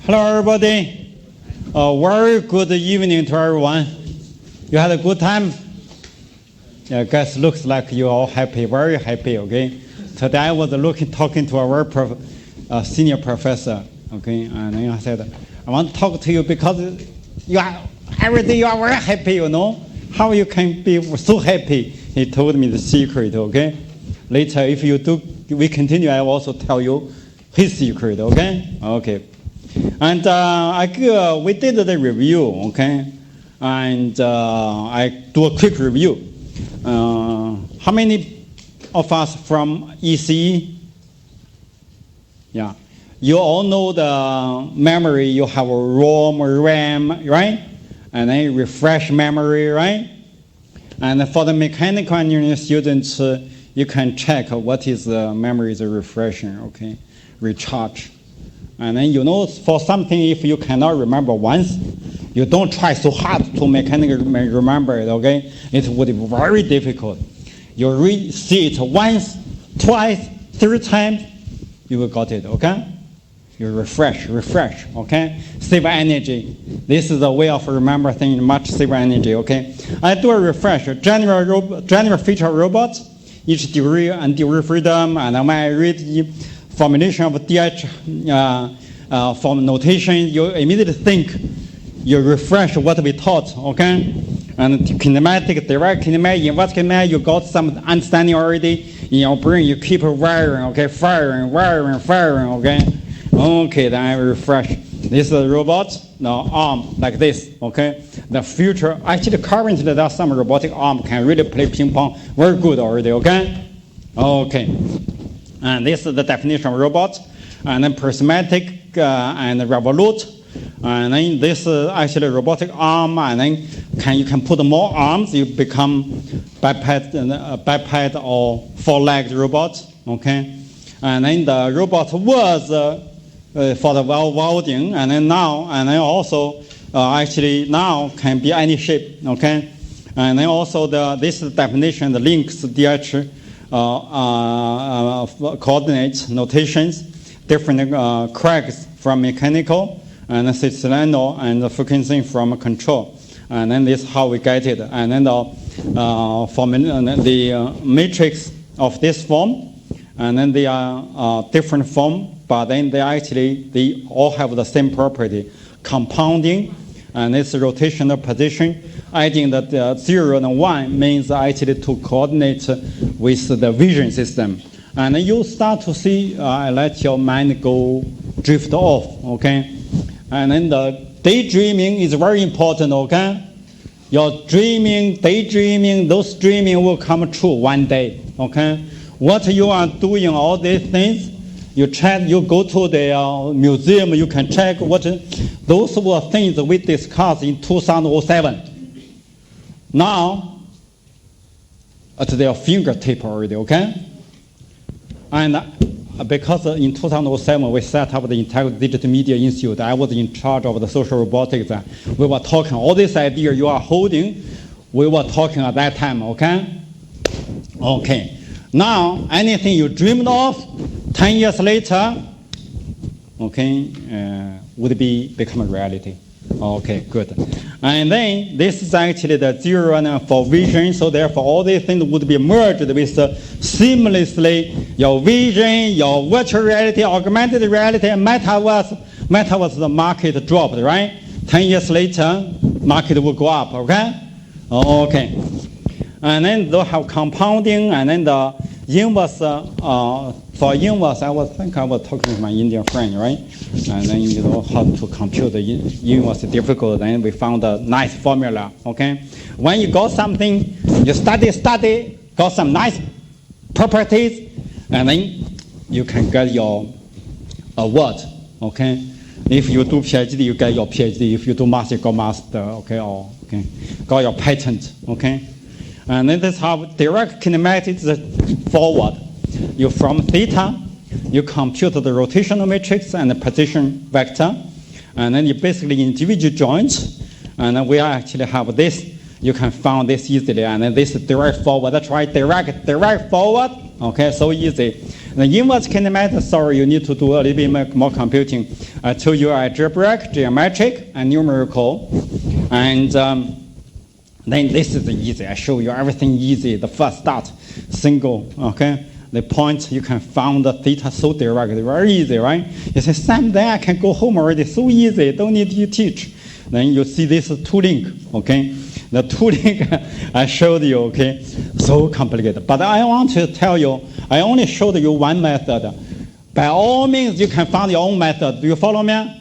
Hello, everybody. Very good evening to everyone. You had a good time? Yeah, guys, looks like you all happy, very happy, okay? Today I was talking to a very senior professor, okay? And then I said, I want to talk to you because every day you are very happy, you know? How you can be so happy? He told me the secret, okay? Later, if we continue, I will also tell you his secret, okay? Okay. And we did the review, okay? And I do a quick review. How many of us from ECE? Yeah. You all know the memory. You have a ROM, RAM, right? And then refresh memory, right? And for the mechanical engineering students, you can check what is the memory is refreshing, okay? Recharge. And then, you know, for something, if you cannot remember once, you don't try so hard to mechanically remember it, okay? It would be very difficult. You see it once, twice, 3 times, you will got it, okay? You refresh, okay? Save energy. This is a way of remember things, much save energy, okay? I do a refresh. General feature robots, each degree and degree freedom, and when I read the formulation of DH form notation, you immediately think, you refresh what we taught, okay? And kinematic, direct kinematic, inverse kinematic, you got some understanding already in your brain. You keep wiring, okay? Firing, okay? Okay, then I refresh. This is a robot, the arm like this, okay? The future, actually currently there are some robotic arm can really play ping pong very good already, okay? Okay. And this is the definition of robot. And then prismatic and revolute. And then this is actually robotic arm. And then you can put more arms. You become biped or 4-legged robot. Okay. And then the robot was for the welding. And then now, and then also actually now can be any shape. Okay. And then also this definition, the links DH coordinates, notations, different cracks from mechanical, and cylinder and frequency from control. And then this is how we get it. And then the matrix of this form, and then they are different form, but then they all have the same property. Compounding, and this rotational position. Adding the 0 and 1 means actually to coordinate with the vision system. And you start to see, let your mind go drift off, okay? And then the daydreaming is very important, okay? Your daydreaming, those dreaming will come true one day, okay? What you are doing, all these things, you check, you go to the museum, you can check those were things we discussed in 2007. Now, at their fingertip already, okay? And because in 2007 we set up the Integral Digital Media Institute, I was in charge of the social robotics. We were talking, all this idea you are holding, we were talking at that time, okay? Okay. Now, anything you dreamed of, 10 years later, okay, would become a reality. Okay, good. And then this is actually the 0 and for vision, so therefore all these things would be merged with seamlessly your vision, your virtual reality, augmented reality, and metaverse the market dropped, right? 10 years later, market will go up, okay? Okay. And then they'll have compounding, and then the inverse, for inverse, I was talking to my Indian friend, right? And then you know how to compute the inverse difficult. Then we found a nice formula. Okay, when you got something, you study, got some nice properties, and then you can get your award. Okay, if you do PhD, you get your PhD. If you do master, you got master. Okay, or okay, got your patent. Okay, and then this how direct kinematics forward. You from theta, you compute the rotational matrix and the position vector, and then you basically individual joints, and then we actually have this. You can find this easily, and then this is direct forward. That's right, direct forward. Okay, so easy. The inverse kinematic, sorry, you need to do a little bit more computing. I told you algebraic, geometric, and numerical. And then this is easy. I show you everything easy. The first start, single, okay? The point, you can find the theta so directly, very easy, right? You say, Sam, then I can go home already, so easy, don't need you teach. Then you see this two link, okay? The two link I showed you, okay? So complicated. But I want to tell you, I only showed you one method. By all means, you can find your own method. Do you follow me?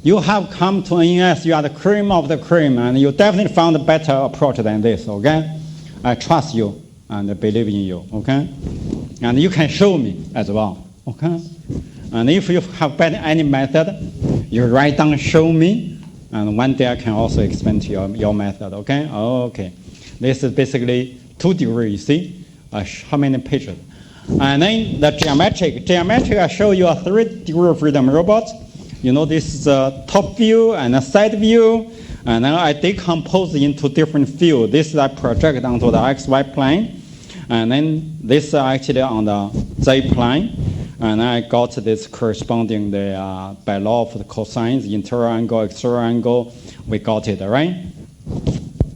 You have come to NS, you are the cream of the cream, and you definitely found a better approach than this, okay? I trust you and believe in you, okay? And you can show me as well, okay? And if you have better any method, you write down, show me, and one day I can also explain to you your method, okay? Okay. This is basically 2 degrees, you see? How many pages? And then the geometric, I show you a 3 degree of freedom robot. You know, this is a top view and a side view, and then I decompose into different fields. This I project onto the XY plane, and then this actually on the Z plane, and I got this corresponding by law of the cosines, interior angle, exterior angle, we got it, right?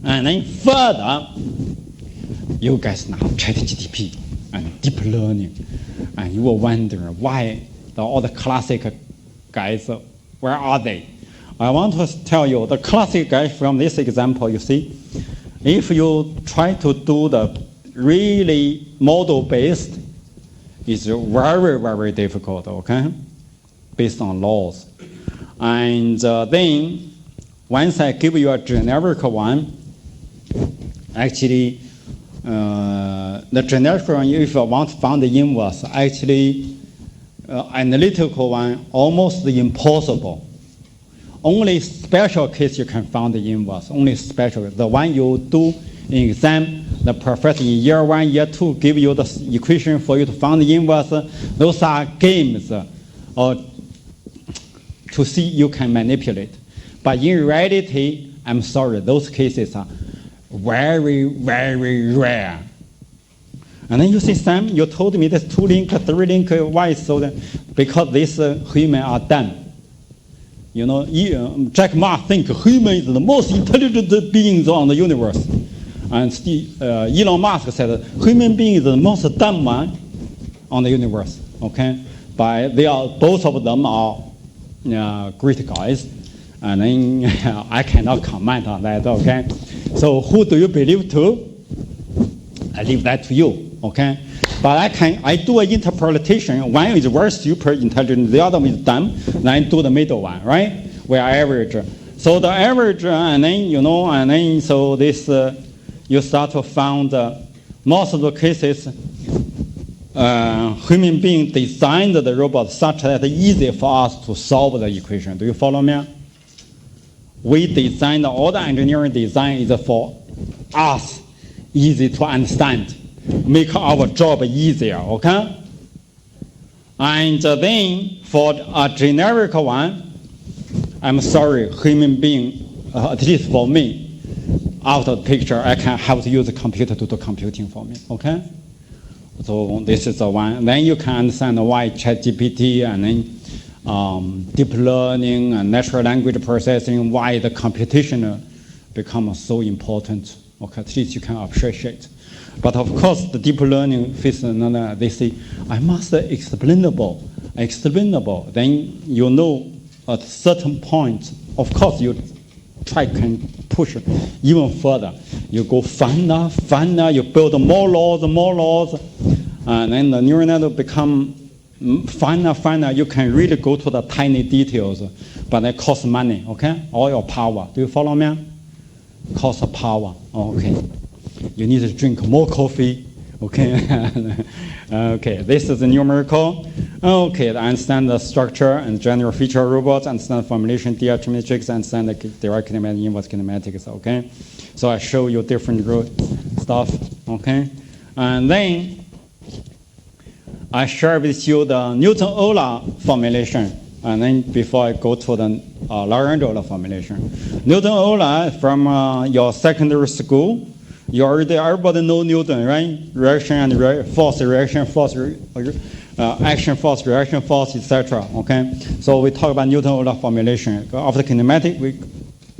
And then further, you guys now ChatGPT and deep learning, and you will wonder why all the classic guys, where are they? I want to tell you, the classic guys from this example, you see, if you try to do the really model-based, it's very, very difficult, okay? Based on laws. And then, once I give you a generic one, actually, the generic one, if you want to find the inverse, actually, analytical one, almost impossible. Only special case you can find the inverse, only special. The one you do in exam, the professor in year 1, year 2 give you the equation for you to find the inverse. Those are games or to see you can manipulate. But in reality, I'm sorry, those cases are very, very rare. And then you see, Sam, you told me this 2 link, 3 link, why so that? Because these humans are dumb. You know, Jack Ma thinks human is the most intelligent beings on the universe. And Elon Musk said human being is the most dumb one on the universe. Okay, but they are, both of them are great guys. And then I cannot comment on that. Okay, so who do you believe to? I leave that to you. Okay, but I do an interpretation. One is very super intelligent, the other one is dumb. Then I do the middle one, right? Where I average. So the average, and then and then so this you start to find most of the cases human being designed the robot such that it's easy for us to solve the equation. Do you follow me? We designed, all the engineering design is for us, easy to understand, make our job easier, okay? And then for a generic one, I'm sorry, human being, at least for me, out of the picture, I can have to use a computer to do computing for me, okay? So this is the one. Then you can understand why ChatGPT and then deep learning and natural language processing, why the computation becomes so important. Okay, at least you can appreciate. But of course, the deep learning face another. They say, I must explainable. Then you know at a certain point, of course, you can push even further. You go finer, you build more laws, and then the neural network become finer. You can really go to the tiny details, but it costs money, okay? All your power. Do you follow me? Cost of power, okay. You need to drink more coffee, okay? Okay, this is the numerical. Okay, I understand the structure and general feature of robots, understand formulation, DRT matrix, understand the direct kinematic, inverse kinematics, okay? So I show you different stuff, okay? And then I share with you the Newton-Euler formulation. And then before I go to the Lorentz-Euler formulation. Newton-Euler from your secondary school, Everybody know Newton, right? Reaction and force, reaction, force, action, force, reaction, force, etc. Okay, so we talk about Newton-Euler formulation. After kinematic, we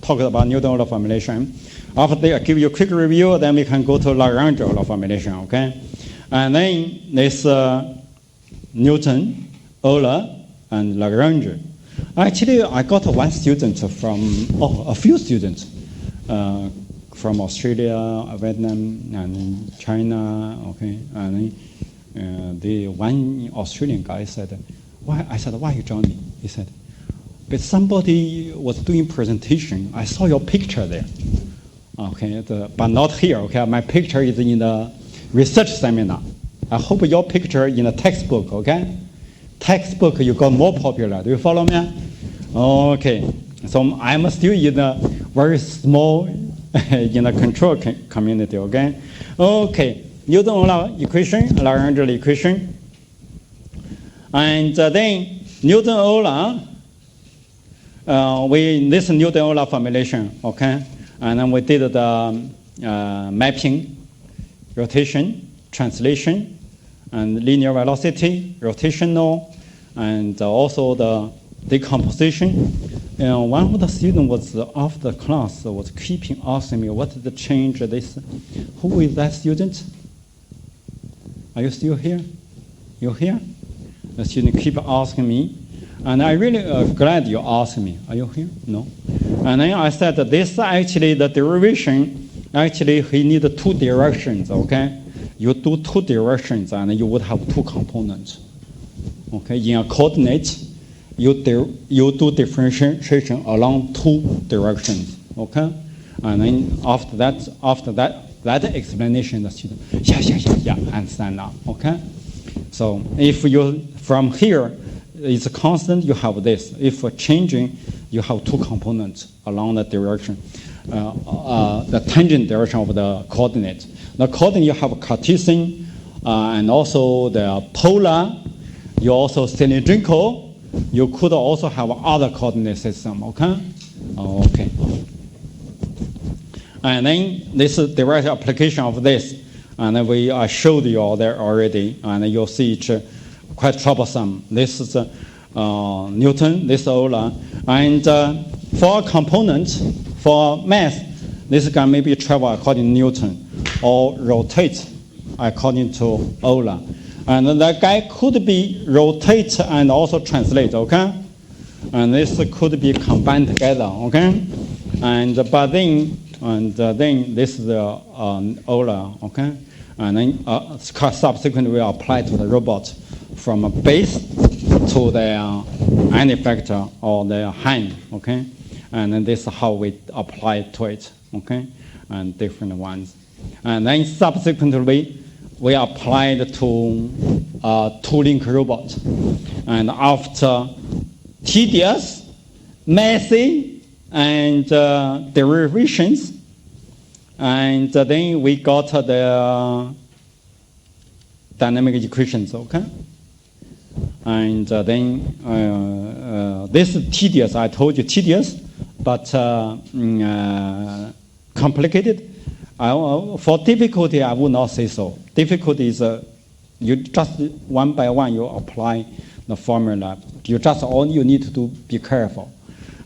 talk about Newton-Euler formulation. After I give you a quick review, then we can go to Lagrange-Euler formulation. Okay, and then this Newton, Euler, and Lagrange. Actually, I got one student a few students from Australia, Vietnam, and China. Okay, and the one Australian guy said, "Why?" I said, "Why you join me?" He said, "But somebody was doing presentation. I saw your picture there." Okay, but not here. Okay, my picture is in the research seminar. I hope your picture in the textbook. Okay, textbook you got more popular. Do you follow me? Okay, so I'm still in a very small in a control community. Okay, okay. Newton-Euler equation, Lagrange equation, and then Newton-Euler. This Newton-Euler formulation. Okay. And then we did the mapping, rotation, translation, and linear velocity, rotational, and also the decomposition. And one of the students was after the class was keeping asking me, what is the change this? Who is that student? Are you still here? You're here? The student keep asking me. And I really glad you asked me. Are you here? No. And then I said that this actually, the derivation, actually he need two directions, okay? You do two directions and you would have two components. Okay, in a coordinate, you do differentiation along two directions, okay? And then after that explanation, the student, yeah, understand now, okay? So if you, from here, it's constant, you have this. If changing, you have two components along the direction, the tangent direction of the coordinate. The coordinate, you have Cartesian and also the polar, you also cylindrical. You could also have other coordinate system, okay? Okay. And then this is direct application of this. And then we showed you all there already, and you'll see it's quite troublesome. This is Newton, this is Euler. And for components, for mass, this can maybe travel according to Newton or rotate according to Euler. And that guy could be rotate and also translate, okay? And this could be combined together, okay? And but then this is the Euler, okay? And then subsequently we apply to the robot from a base to the end effector or the hand, okay? And then this is how we apply to it, okay? And different ones. And then subsequently we applied to two-link robot. And after tedious, messy, and derivations, and then we got the dynamic equations, okay? And then this is tedious. I told you tedious, but complicated. For difficulty, I would not say so. Difficulty is you just one by one you apply the formula. You just all you need to do be careful.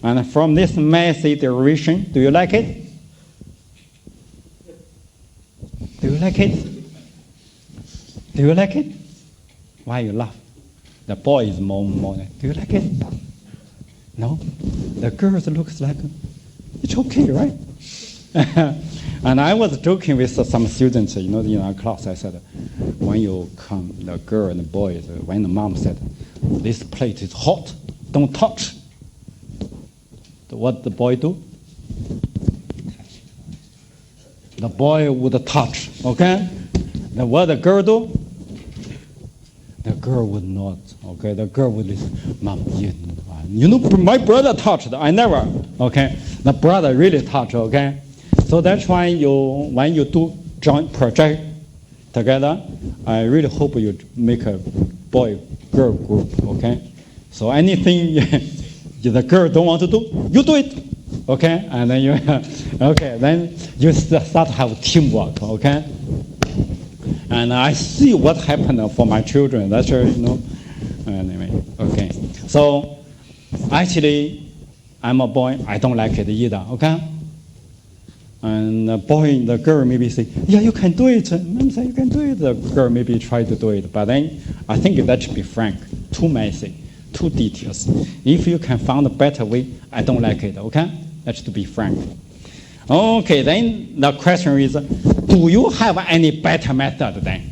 And from this messy derivation, do you like it? Do you like it? Do you like it? Why you laugh? The boy is more. Do you like it? No? The girls looks like it's okay, right? And I was joking with some students, in our class. I said, when you come, the girl and the boys, when the mom said, this plate is hot, don't touch. What the boy do? The boy would touch, okay? Then what the girl do? The girl would not, okay? The girl would listen, Mom, my brother touched, I never, okay? The brother really touched, okay? So that's why when you do joint project together, I really hope you make a boy-girl group, okay? So anything the girl don't want to do, you do it, okay? And then you, okay, then you start to have teamwork, okay? And I see what happened for my children. That's anyway, okay. So actually, I'm a boy. I don't like it either, okay? And the boy, the girl maybe say, yeah, you can do it. Mom say, you can do it. The girl maybe try to do it. But then I think that should be frank, too messy, too details. If you can find a better way, I don't like it, okay? That should be frank. Okay, then the question is, do you have any better method then?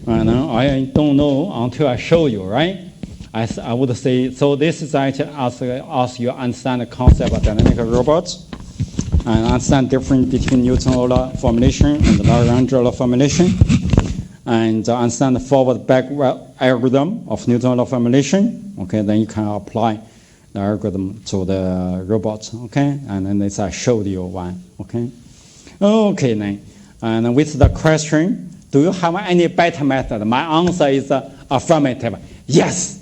I don't know until I show you, right? I would say, so this is actually as you understand the concept of dynamic robots and understand difference between Newton-Euler formulation and the Lagrange-Euler formulation, and understand the forward-back algorithm of Newton-Euler formulation. Okay, then you can apply the algorithm to the robots. Okay, and then this I showed you one. Okay, okay then, and with the question, do you have any better method? My answer is affirmative. Yes.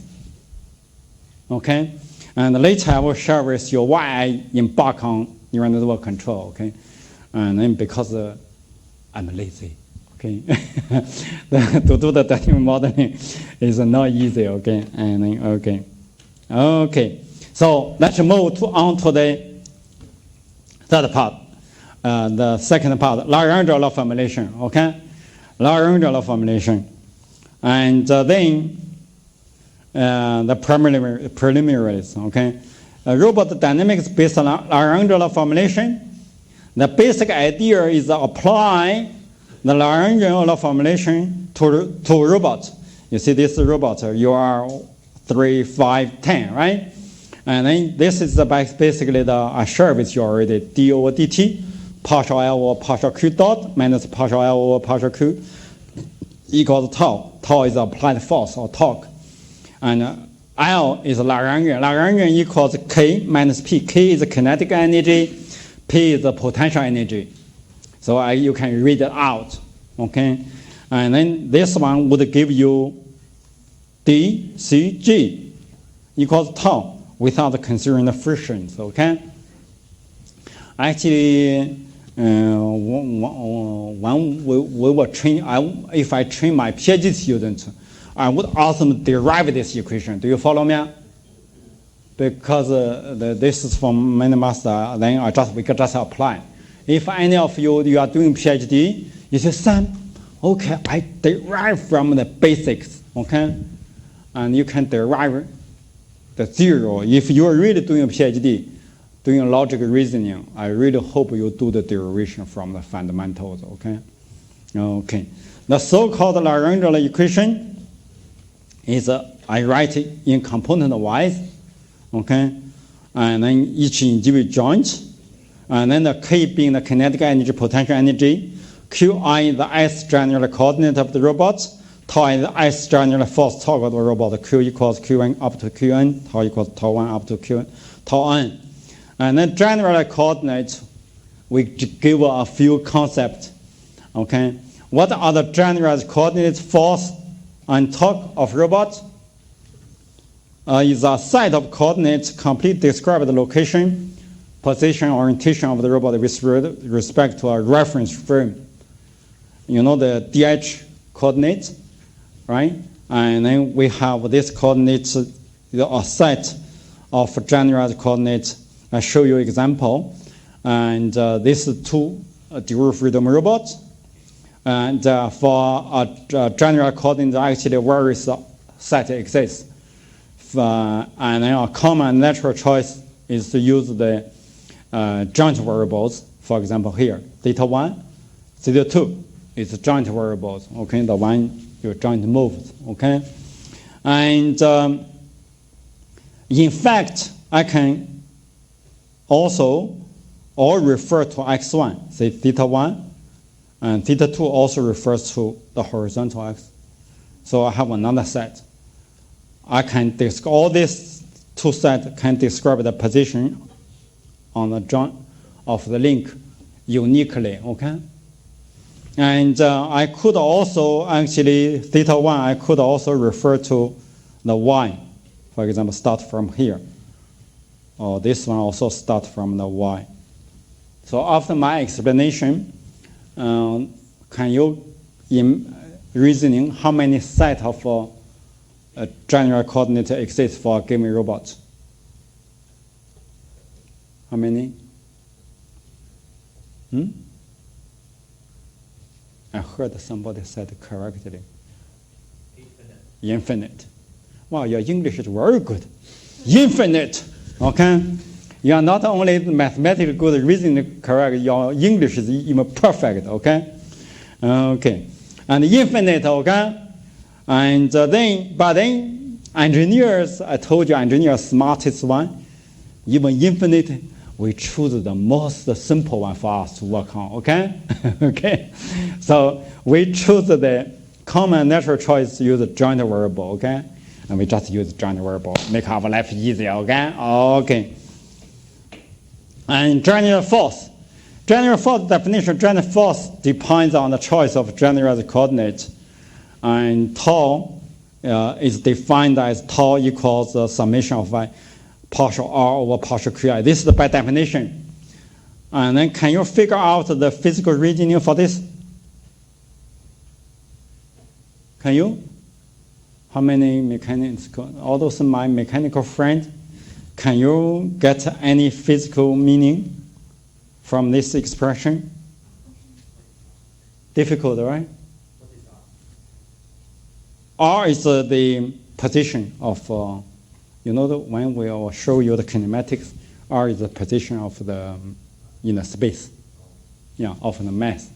Okay, and later I will share with you why I embark on neural network control. Okay, and then because I'm lazy. Okay, to do the dynamic modeling is not easy. Okay, and then okay. So let's move on to the third part, the second part, Lagrange-Euler formulation. Okay, Lagrange-Euler formulation, and then. The preliminaries, okay? Robot dynamics based on Lagrange-Euler formulation. The basic idea is apply the Lagrange-Euler formulation to robots. You see this robot, you are 3, 5, 10, right? And then this is basically I share with you already, d over dt, partial L over partial Q dot minus partial L over partial Q equals tau. Tau is applied force or torque. And L is Lagrangian. Lagrangian equals K minus P. K is kinetic energy, P is the potential energy. So you can read it out, okay? And then this one would give you dCg equals tau without considering the frictions, okay? Actually, when we will train, if I train my PhD students, I would ask them to derive this equation. Do you follow me? Because this is from many master, then we can just apply. If any of you are doing PhD, you say, Sam, okay, I derive from the basics, okay? And you can derive the zero. If you are really doing a PhD, doing logical reasoning, I really hope you do the derivation from the fundamentals, okay? Okay. The so-called Lagrange-Euler equation is I write it in component-wise, okay? And then each individual joint, and then the K being the kinetic energy, potential energy, Qi the S general coordinate of the robot, tau is the S general force torque of the robot, Q equals Qn up to Qn, tau equals tau 1 up to Qn, tau n. And then general coordinates, we give a few concepts, okay? What are the general coordinates, force and torque of robots? Is a set of coordinates complete describe the location, position, orientation of the robot with respect to a reference frame. You know the DH coordinates, right? And then we have this coordinates, a set of general coordinates. I show you example. And this is two degree freedom robots. And for a general coordinate, actually various set exists. And then a common natural choice is to use the joint variables. For example, here, theta 1, theta 2 is joint variables. Okay, the one your joint moves. Okay, and in fact, I can also all refer to x1, say theta 1. And theta 2 also refers to the horizontal x. So I have another set. I can all these two sets can describe the position on the joint of the link uniquely, okay? And I could also actually, theta 1, I could also refer to the y. For example, start from here. or this one also start from the y. So after my explanation, can you, in reasoning, how many set of general coordinate exist for a given robot? How many? I heard somebody said correctly. Infinite. Wow, your English is very good. Infinite. Okay? You are not only mathematically good, reasoning correct, your English is even perfect. Okay? Okay. And infinite, okay? And but then engineers, I told you, engineers smartest one. Even infinite, we choose the most simple one for us to work on, okay? Okay? So we choose the common natural choice, use joint variable, okay? And we just use joint variable, make our life easier, okay? Okay. And general force. General force definition, general force depends on the choice of general coordinate. And tau is defined as tau equals the summation of partial r over partial qi. This is by definition. And then can you figure out the physical reasoning for this? Can you? How many mechanics, all those my mechanical friends, can you get any physical meaning from this expression? Difficult, right? R is the position of, when we will show you the kinematics, R is the position of the in the space, of the mass.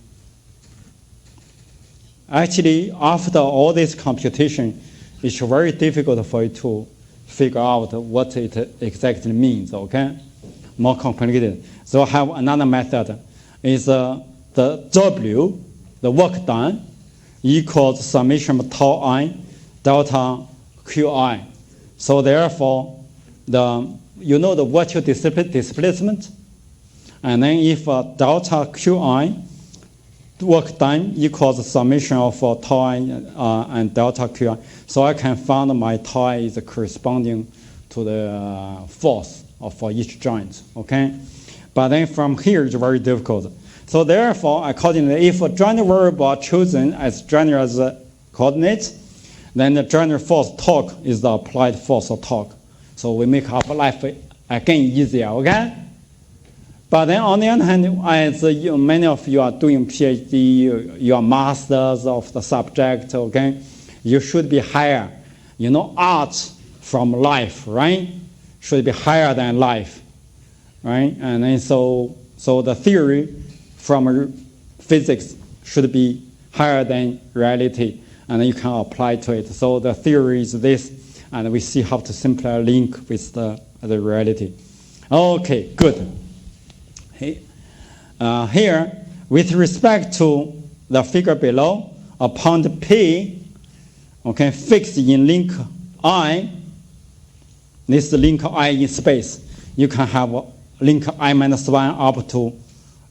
Actually, after all this computation, it's very difficult for you to figure out what it exactly means, okay? More complicated. So I have another method. Is the W, the work done, equals summation of tau I delta qi. So therefore, the virtual displacement, and then if delta qi work done equals summation of tau I and delta qi, so I can find my tau I is corresponding to the force for each joint, okay? But then from here it's very difficult. So therefore, accordingly, if a joint variable are chosen as general coordinates, then the general force torque is the applied force of torque. So we make our life again easier, okay? But then on the other hand, as many of you are doing PhD, you are masters of the subject, okay? You should be higher. Art from life, right? Should be higher than life, right? And then so the theory from physics should be higher than reality, and you can apply to it. So the theory is this, and we see how to simply link with the reality. Okay, good. Here, with respect to the figure below, a point P, okay, fixed in link I, this link I in space, you can have link I minus 1 up to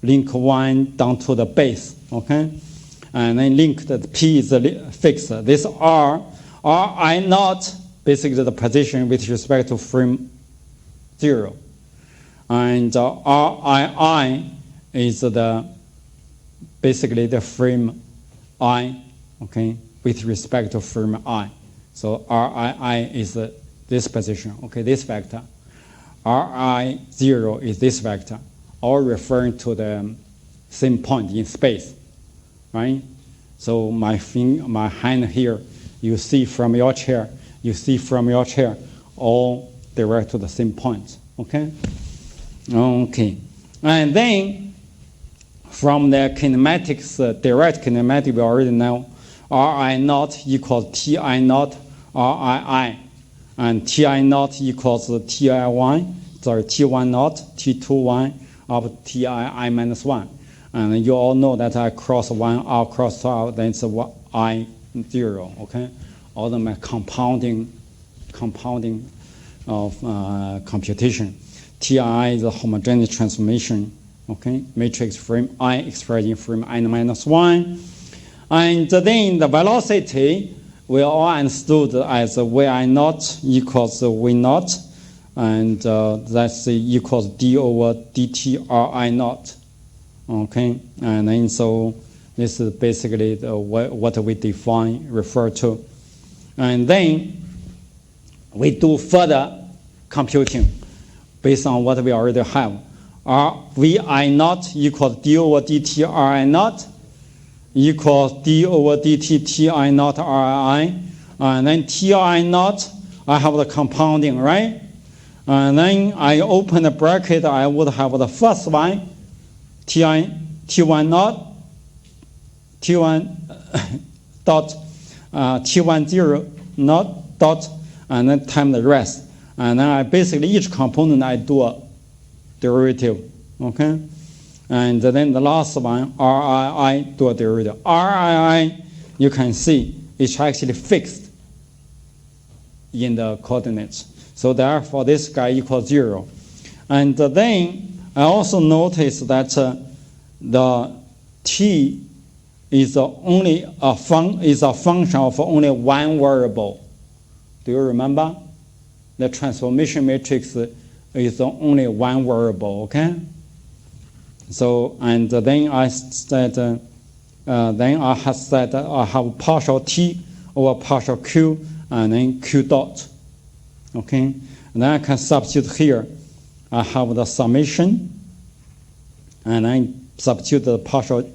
link 1 down to the base, okay? And then link that P is fixed. This I naught, basically the position with respect to frame 0. And RII is basically the frame I, okay, with respect to frame I. So RII is this position, okay, this vector. RI0 is this vector, all referring to the same point in space, right? So my hand here, you see from your chair, all direct to the same point, okay? Okay. And then from the kinematics, direct kinematic, we already know Ri naught equals Ti naught Rii, and Ti naught equals Ti1, sorry, T1 naught, T21 up to Ti I minus 1. And you all know that I cross 1 out, cross 2 out, then it's I0, okay? All the compounding of computation. Ti is a homogeneous transformation, okay? Matrix frame I expressed in frame I minus 1. And then the velocity we all understood as Vi naught equals V naught, and that's equals d over dt Ri naught. Okay, and then so this is basically what we refer to. And then we do further computing based on what we already have. Vi naught equals d over dt Ri naught equals d over dt Ti naught Ri. And then Ti naught, I have the compounding, right? And then I open the bracket, I would have the first one, T1 naught, T1 dot, T1 0 naught dot, and then times the rest. And then I basically, each component I do a derivative, okay? And then the last one, RII, do a derivative. RII, you can see, it's actually fixed in the coordinates. So therefore, this guy equals 0. And then I also notice that the t is only a function of only one variable. Do you remember? The transformation matrix is only one variable. Okay. So and then I said, I have partial t over partial q and then q dot. Okay, and then I can substitute here. I have the summation, and I substitute the partial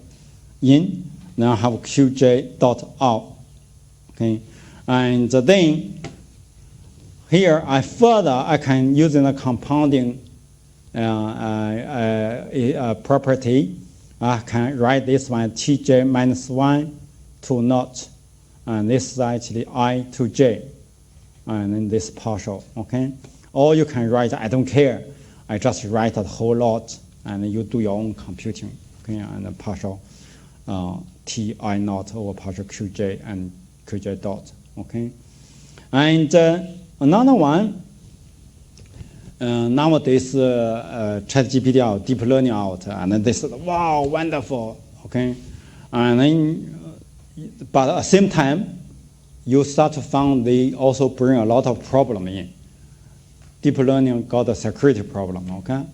in. Now I have qj dot out. Okay, and then here I can using the compounding property. I can write this one tj minus 1 to naught, and this is actually I to j. And then this partial, okay? Or you can write, I don't care. I just write the whole lot, and you do your own computing, okay? And the partial Ti naught over partial Qj and Qj dot, okay? And another one, nowadays ChatGPT out, deep learning out, and they said, wow, wonderful, okay? And then, but at the same time, you start to find they also bring a lot of problem in. Deep learning got a security problem, okay?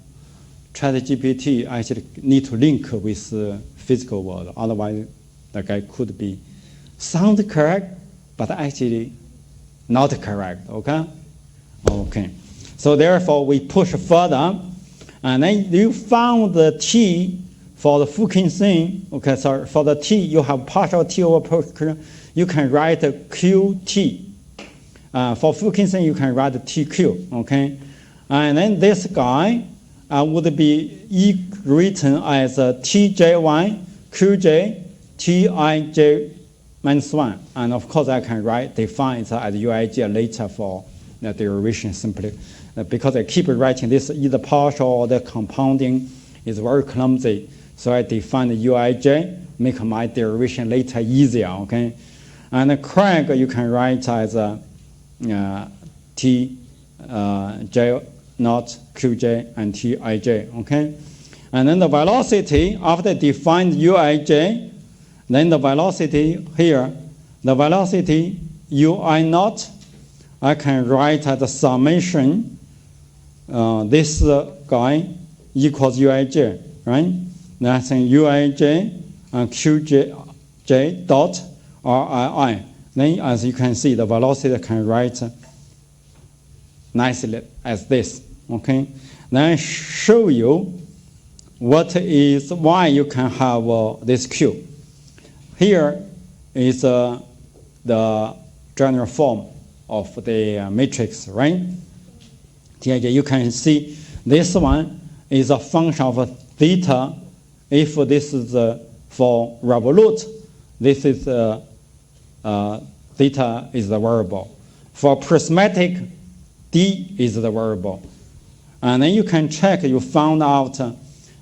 ChatGPT actually need to link with physical world, otherwise the guy could be sound correct, but actually not correct, okay? Okay, so therefore we push further, and then you found the t for the Fukin thing, okay, sorry, for the t, you have partial t over partial. You can write qt. For Fukinson, you can write tq, okay? And then this guy would be written as tj1, qj, tij minus 1. And of course, I can define it as uij later for the derivation simply. Because I keep writing this either partial or the compounding is very clumsy. So I define the uij, make my derivation later easier, okay? And the Craig you can write as T J naught Qj and Tij, okay? And then the velocity, after defined Uij, then the velocity here, the velocity Ui naught, I can write as a summation, this guy equals Uij, right? That's Uij and Qj dot RII. Then as you can see, the velocity can write nicely as this, okay? Then I show you why you can have this Q. Here is the general form of the matrix, right? You can see this one is a function of theta. If this is for revolute, this is theta is the variable. For prismatic, d is the variable. And then you can check, you found out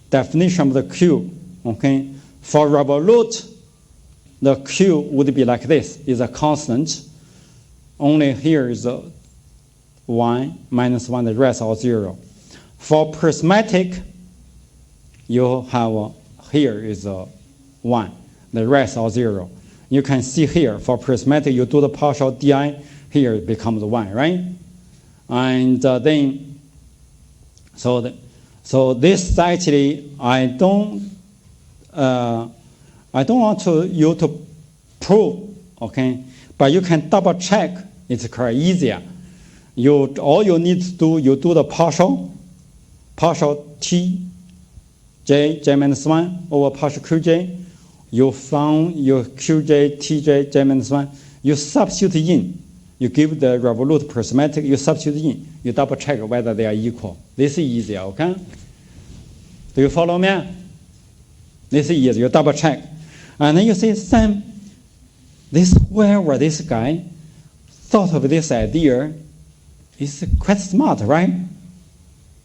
definition of the Q, okay? For revolute, the Q would be like this, is a constant. Only here is 1, minus 1, the rest are 0. For prismatic, you have here is 1, the rest are 0. You can see here, for prismatic, you do the partial di, here it becomes 1, right? And then, so this actually, I don't want you to prove, okay? But you can double check. It's quite easier. All you need to do, you do the partial T, J minus 1 over partial QJ. You found your QJ, TJ, J minus 1. You substitute in. You give the revolute prismatic, you substitute in. You double check whether they are equal. This is easier, okay? Do you follow me? This is easy. You double check. And then you say, Sam, whoever this guy thought of this idea is quite smart, right?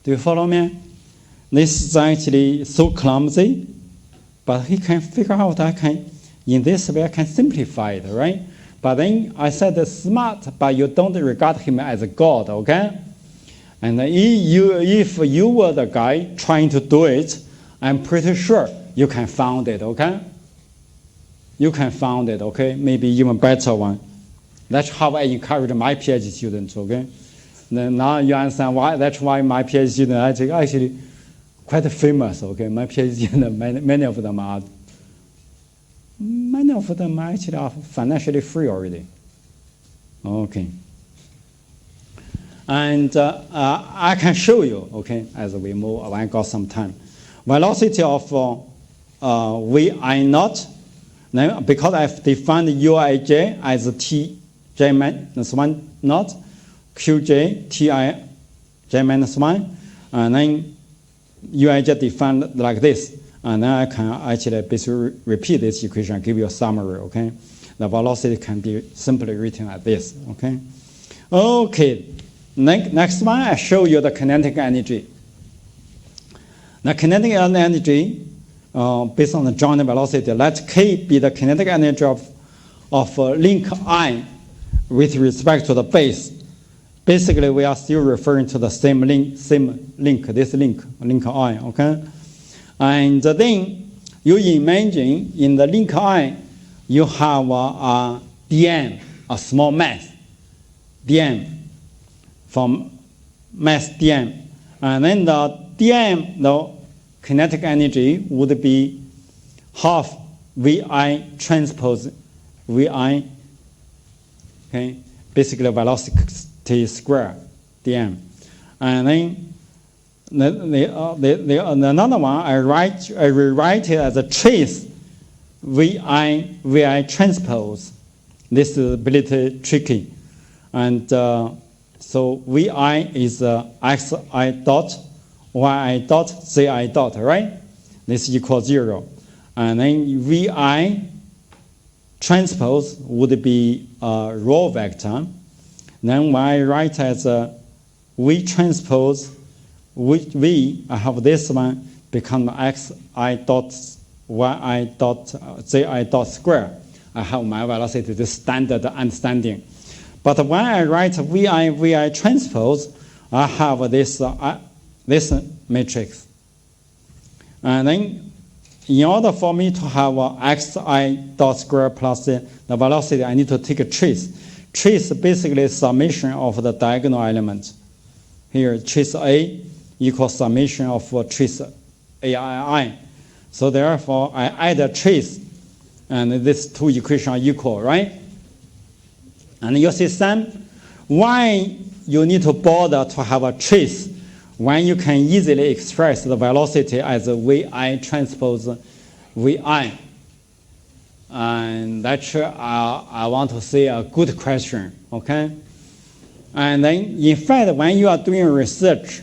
Do you follow me? This is actually so clumsy, but he can figure out in this way I can simplify it, right? But then I said smart, but you don't regard him as a god, okay? And if you were the guy trying to do it, I'm pretty sure you can find it, okay? You can find it, okay? Maybe even better one. That's how I encourage my PhD students, okay? Then now you understand why. That's why my PhD students actually quite famous, okay? My PhD students, many of them actually are financially free already. Okay. And I can show you, okay, as we move, I got some time. Velocity of VI naught, now because I've defined Uij as Tj minus 1 naught, Qj Ti J minus 1, and then Uij defined like this. And then I can actually basically repeat this equation and give you a summary, okay? The velocity can be simply written like this, okay? Okay, next one, I show you the kinetic energy. The kinetic energy, based on the joint velocity, let K be the kinetic energy of link I with respect to the base. Basically, we are still referring to the same link, this link I, okay? And then you imagine in the link I, you have a dm, a small mass, dm, from mass dm. And then the dm, the kinetic energy would be half Vi transpose Vi, okay? Basically velocity square, dm. And then another one, I rewrite it as a trace Vi transpose. This is a bit tricky. And so Vi is xi dot, yi dot, zi dot, right? This equals 0. And then Vi transpose would be a raw vector. Then when I write as V transpose V, I have this one become xi dot yi dot zi dot square. I have my velocity, the standard understanding. But when I write Vi transpose, I have this matrix. And then in order for me to have xi dot square plus the velocity, I need to take a trace. Trace basically is summation of the diagonal element. Here, trace A equals summation of trace AII. So therefore, I add a trace, and these two equations are equal, right? And you see, Sam, why you need to bother to have a trace when you can easily express the velocity as Vi transpose Vi? And that's I want to say a good question, okay? And then, in fact, when you are doing research,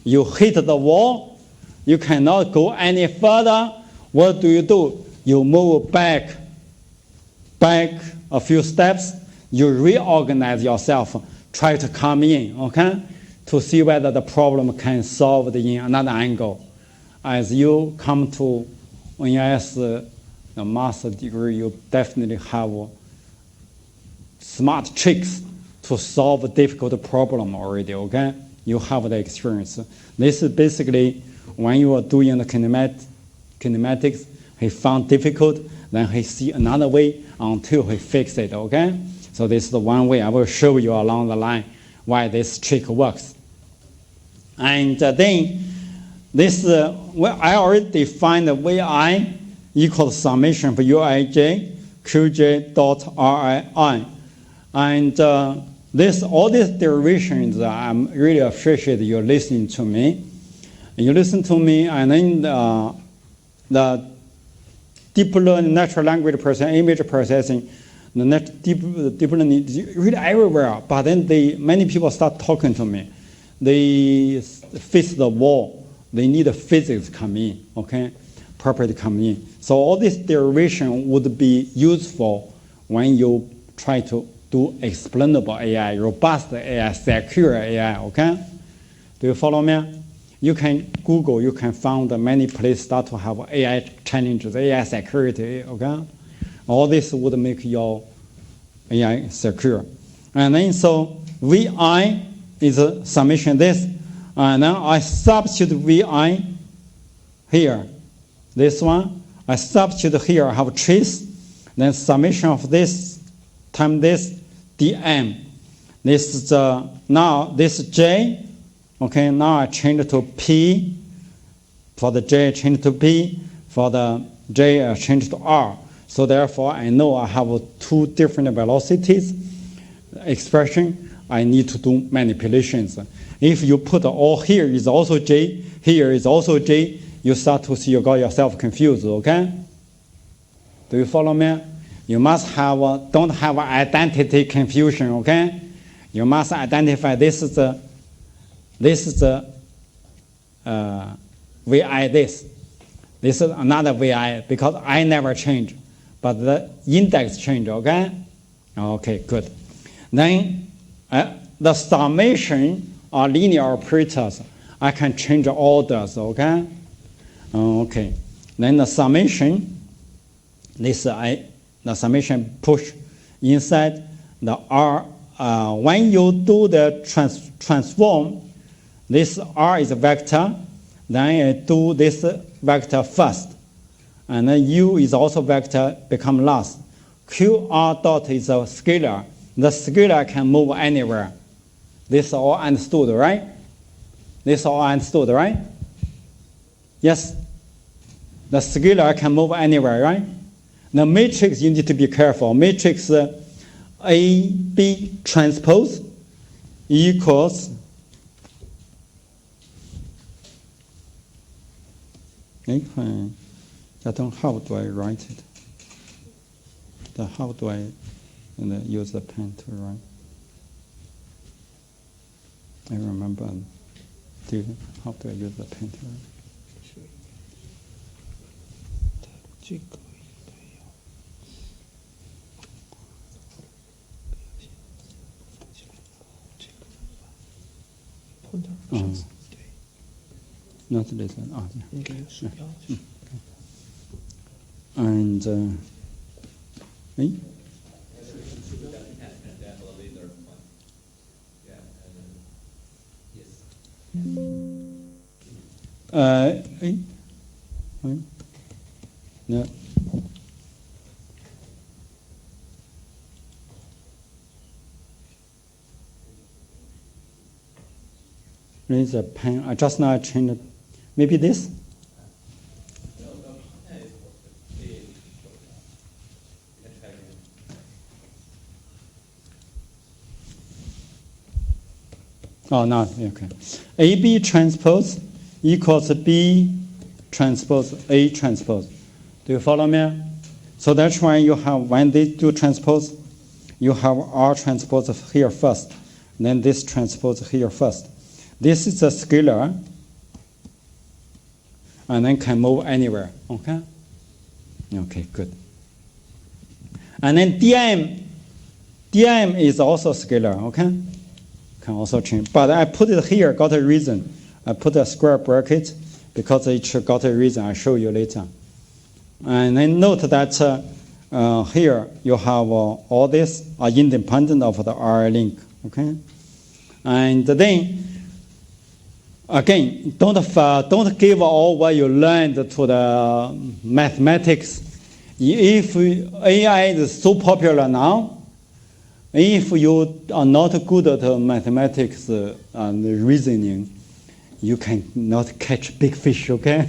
you hit the wall, you cannot go any further. What do? You move back a few steps, you reorganize yourself, try to come in, okay? To see whether the problem can solve in another angle. As you come to NS the master degree, you definitely have smart tricks to solve a difficult problem already, okay? You have the experience. This is basically when you are doing the kinematics, he found difficult, then he see another way until he fix it, okay? So this is the one way I will show you along the line why this trick works. And then this, well, I already defined the VI equals summation of Uij Qj dot Rii. And all these derivations, I'm really appreciate you listening to me. You listen to me, and then the deep learning, natural language processing, image processing, the deep learning is really everywhere. But then many people start talking to me. They face the wall. They need physics come in, okay? Property come in. So all this derivation would be useful when you try to do explainable AI, robust AI, secure AI, okay? Do you follow me? You can Google, you can find many places start to have AI challenges, AI security, okay? All this would make your AI secure. And then so VI is a summation this, and then I substitute VI here. This one, I substitute here, I have trace, then summation of this times this dm. This is now this J. Okay, now I change to P. For the J, I change to P. For the J, I change to R. So therefore, I know I have two different velocities expression. I need to do manipulations. If you put all here is also J, here is also J, you start to see you got yourself confused, okay? Do you follow me? You must have, don't have identity confusion, okay? You must identify this is the VI this. This is another VI because I never change, but the index change, okay? Okay, good. Then the summation are linear operators. I can change orders, okay? Okay. Then the summation, the summation push inside the R. When you do the transform, this R is a vector, then I do this vector first. And then U is also vector, become last. QR dot is a scalar. The scalar can move anywhere. This all understood, right? This all understood, right? Yes? The scalar can move anywhere, right? The matrix, you need to be careful. Matrix AB transpose equals how do I write it? How do I use the pen to write? I remember. How do I use the pen to write? Not this one. Oh, yeah. And no. Raise a pen. I just now changed. Maybe this. Oh, no, okay. AB transpose equals B transpose A transpose. Do you follow me? So that's why you have, when they do transpose, you have R transpose here first, then this transpose here first. This is a scalar, and then can move anywhere, okay? Okay, good. And then dm is also scalar, okay? Can also change. But I put it here, got a reason. I put a square bracket because it got a reason. I'll show you later. And then note that here you have all this are independent of the R link, okay? And then, again, don't give all what you learned to the mathematics. If AI is so popular now, If you are not good at mathematics and reasoning, you can not catch big fish, okay?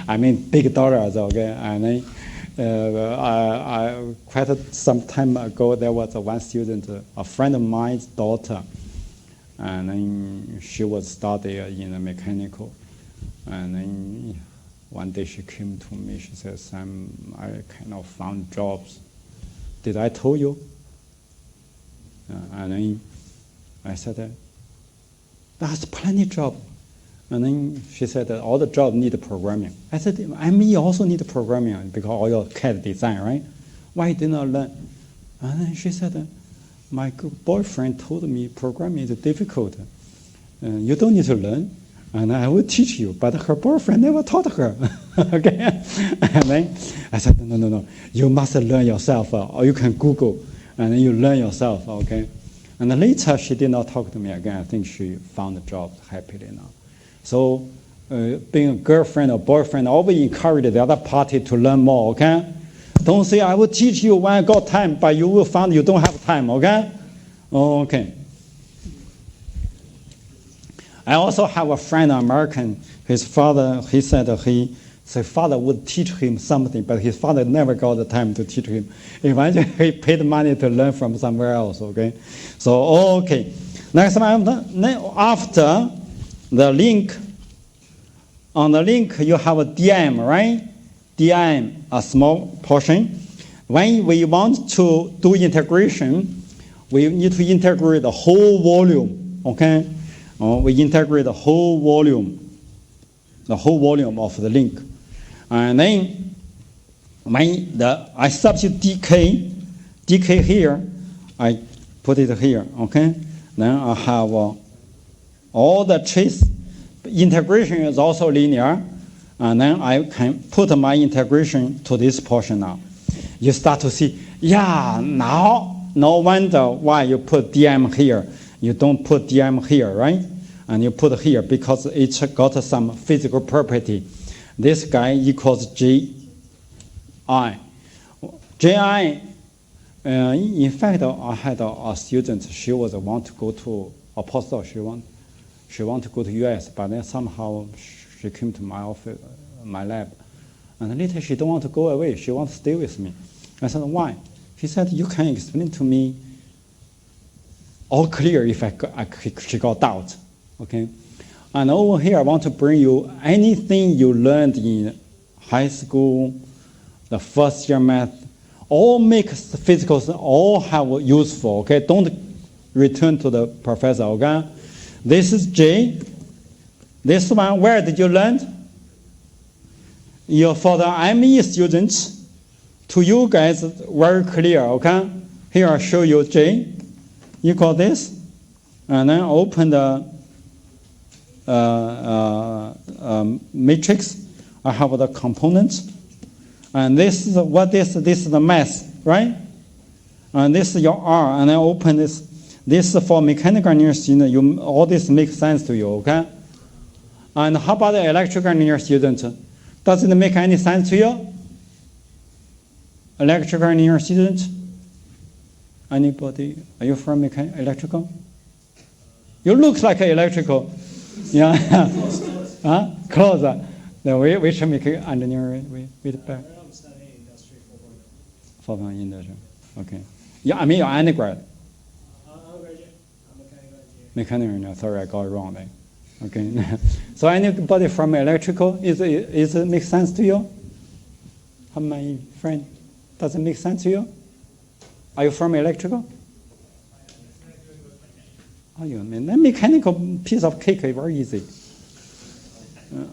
I mean, big dollars, okay? And I quite some time ago, there was one student, a friend of mine's daughter, and then she was studying in the mechanical. And then one day she came to me, she said, Sam, I kind of found jobs. Did I tell you? And then I said, that's plenty of job. And then she said that all the jobs need programming. I said, ME also need programming because all your CAD design, right? Why did not learn? And then she said, my boyfriend told me programming is difficult. You don't need to learn, and I will teach you. But her boyfriend never taught her. Okay? And then I said, no. You must learn yourself, or you can Google, and then you learn yourself, okay? And then later, she did not talk to me again. I think she found a job happily now. So being a girlfriend or boyfriend, always encourage the other party to learn more, okay? Don't say, I will teach you when I got time, but you will find you don't have time, okay? Okay. I also have a friend, American. His father, he said his father would teach him something, but his father never got the time to teach him. Eventually, he paid money to learn from somewhere else, okay? So, okay. Next one, after the link, on the link, you have a DIM, right? DIM, a small portion. When we want to do integration, we need to integrate the whole volume, okay? We integrate the whole volume of the link. And then when I substitute dk here, I put it here, okay? Then I have all the trace. Integration is also linear, and then I can put my integration to this portion now. You start to see, yeah, now no wonder why you put dm here. You don't put dm here, right? And you put here because it's got some physical property. This guy equals ji. Ji, in fact, I had a student. She want to go to a postdoc. She want to go to US, but then somehow she came to my office, my lab, and later she don't want to go away. She wants to stay with me. I said, why? She said, you can explain to me all clear if she got doubt. Okay, and over here I want to bring you anything you learned in high school, the first year math, all make physical, all have useful. Okay, don't return to the professor. Okay, this is J. This one, where did you learn? For the ME students, to you guys very clear. Okay, here I show you J equal this, and then open the matrix. I have the components, and this is what this is the mass, right? And this is your R, and then open this. This is for mechanical engineering student. All this makes sense to you, okay? And how about the electrical engineering student? Does it make any sense to you? Electrical engineering student? Anybody? Are you from electrical? You look like electrical. Yeah. Huh? Closer. Which mechanical engineering? With back? I'm studying industry 4.0. 4.0 industry. Okay. Yeah, I mean your undergrad. I'm a graduate. I'm a mechanical engineer. Mechanical engineer. Sorry, I got it wrong then. Okay. So anybody from electrical, is it make sense to you? How my friend? Does it make sense to you? Are you from electrical? Oh, you mean that mechanical piece of cake is very easy.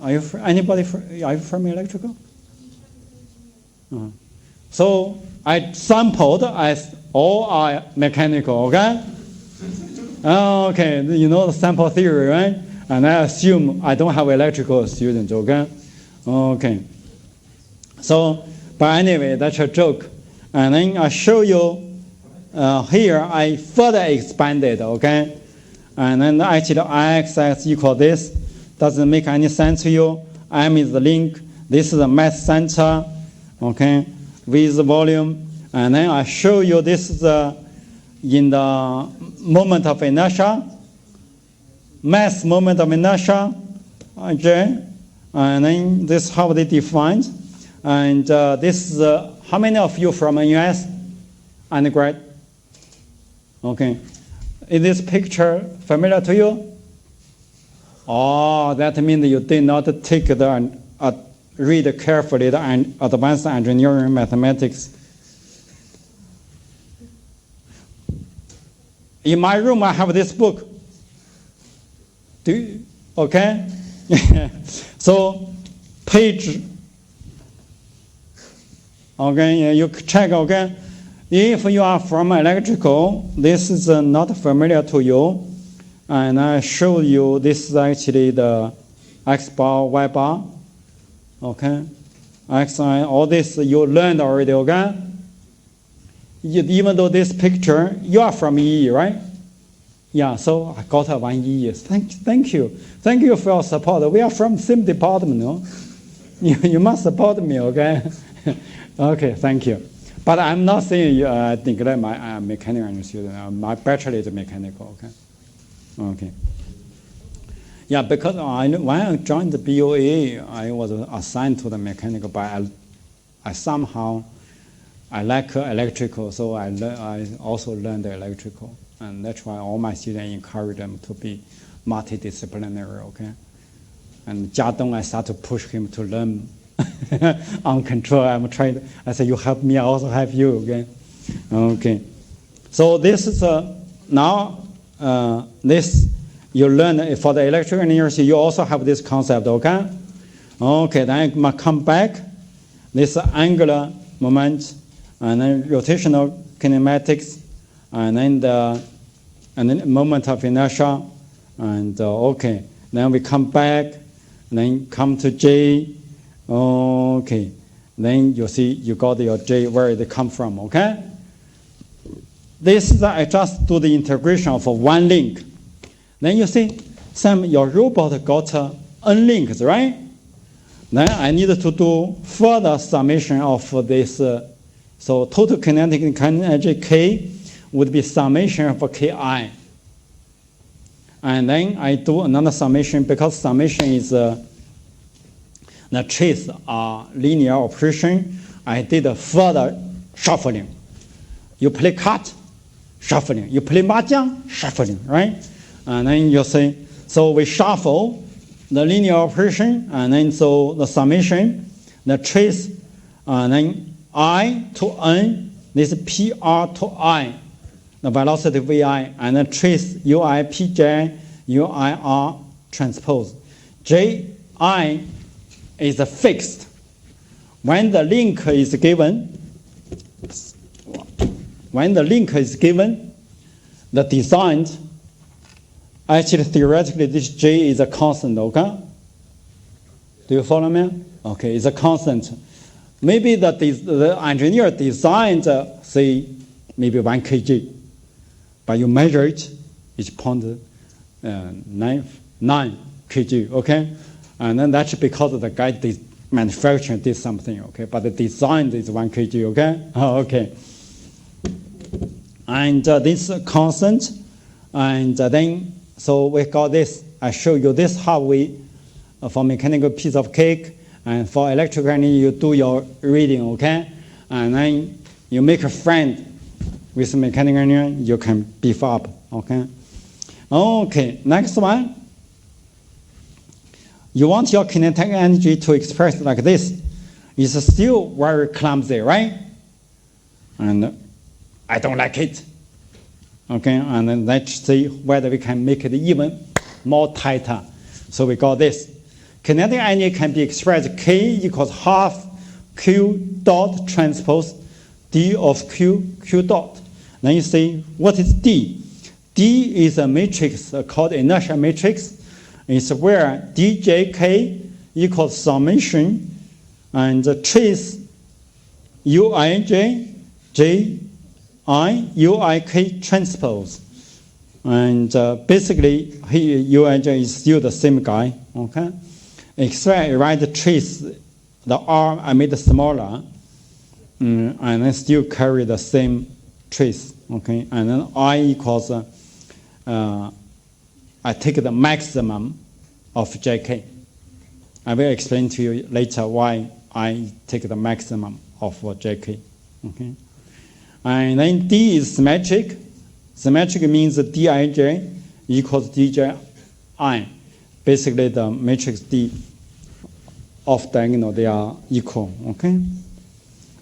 Are you are you from electrical? So I sampled as all are mechanical. Okay. Okay, you know the sample theory, right? And I assume I don't have electrical students. Okay. Okay. So, but anyway, that's a joke. And then I show you here. I further expanded. Okay. And then actually Ix equal this. Doesn't make any sense to you. M is the link. This is the mass center. Okay. V is the volume. And then I show you this is the in the moment of inertia, mass moment of inertia, J, and then this is how they defined. And this is how many of you from US undergrad? Okay. Is this picture familiar to you? Oh, that means you did not take the read carefully the advanced engineering mathematics. In my room, I have this book. Okay? So, page, okay, you check, okay? If you are from electrical, this is not familiar to you. And I show you, this is actually the X bar, Y bar. Okay? X, Y, all this you learned already, okay? Even though this picture, you are from EE, right? Yeah, so I got a 1 EE. Thank you. Thank you for your support. We are from the same department, no? You must support me, okay? Okay, thank you. But I'm not saying you neglect my mechanical engineering student. My bachelor is mechanical, okay? Okay. Yeah, because when I joined the BOA, I was assigned to the mechanical, but I somehow I like electrical, so I also learned the electrical. And that's why all my students encourage them to be multidisciplinary, okay? And Jiadong, I start to push him to learn on control. I'm trying, I say, you help me, I also help you, okay? Okay. So this is now, this, you learn for the electrical engineers, you also have this concept, okay? Okay, then I come back, this angular moment, and then rotational kinematics, and then the moment of inertia, and okay. Then we come back, then come to J, okay. Then you see you got your J where they come from, okay? This is I just do the integration of one link. Then you see, Sam, your robot got n links, right? Then I need to do further summation of this. So total kinetic energy K would be summation of Ki. And then I do another summation because summation is the trace linear operation. I did a further shuffling. You play card, shuffling. You play mahjong, shuffling, right? And then you say, so we shuffle the linear operation, and then so the summation, the trace, and then I to N, this PR to I, the velocity VI, and then trace UI PJ, UIR transpose. JI is fixed. When the link is given, the designed, actually theoretically this J is a constant, okay? Do you follow me? Okay, it's a constant. Maybe the engineer designed, say, maybe 1 kg, but you measure it, it's 0.9 kg, okay? And then that's because the guy manufacturing did something, okay? But the design is 1 kg, okay? Oh, okay. And this constant, and then, so we got this. I show you this how we, for mechanical piece of cake, and for electrical engineering, you do your reading, okay? And then you make a friend with mechanical engineering, you can beef up, okay? Okay, next one. You want your kinetic energy to express like this. It's still very clumsy, right? And I don't like it. Okay, and then let's see whether we can make it even more tighter. So we got this. Kinetic energy can be expressed K equals half Q dot transpose D of Q dot. Then you see, what is D? D is a matrix called inertia matrix. It's where djk equals summation and trace uij j I uik transpose. And basically, here uij is still the same guy, okay? Except I write the trace, the R I made it smaller, and then still carry the same trace. Okay, and then I equals, I take the maximum of JK. I will explain to you later why I take the maximum of JK. Okay, and then D is symmetric. Symmetric means Dij equals Dji. Basically, the matrix D of diagonal, they are equal. Okay,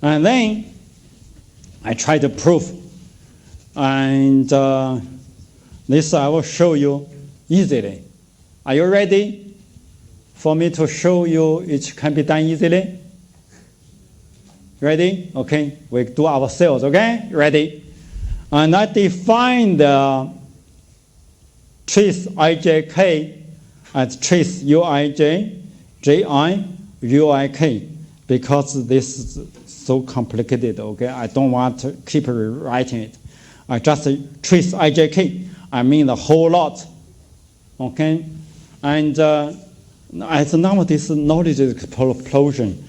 and then I try to prove, and this I will show you easily. Are you ready for me to show you it can be done easily? Ready? Okay, we do ourselves. Okay, ready? And I define the trace ijk as trace uij, ji, uik, because this is so complicated. Okay, I don't want to keep rewriting it. I just trace ijk. I mean the whole lot. Okay, and as now this knowledge explosion,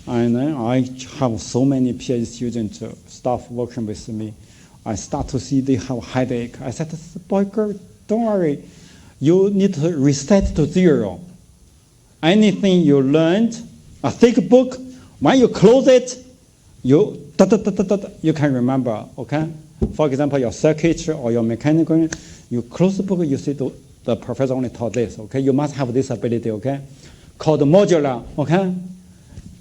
and I have so many PhD students, staff working with me. I start to see they have headache. I said, boy, girl, don't worry. You need to reset to zero. Anything you learned, a thick book, when you close it, you can remember, okay? For example, your circuitry or your mechanical, you close the book, you see the professor only taught this, okay? You must have this ability, okay? Called modular, okay?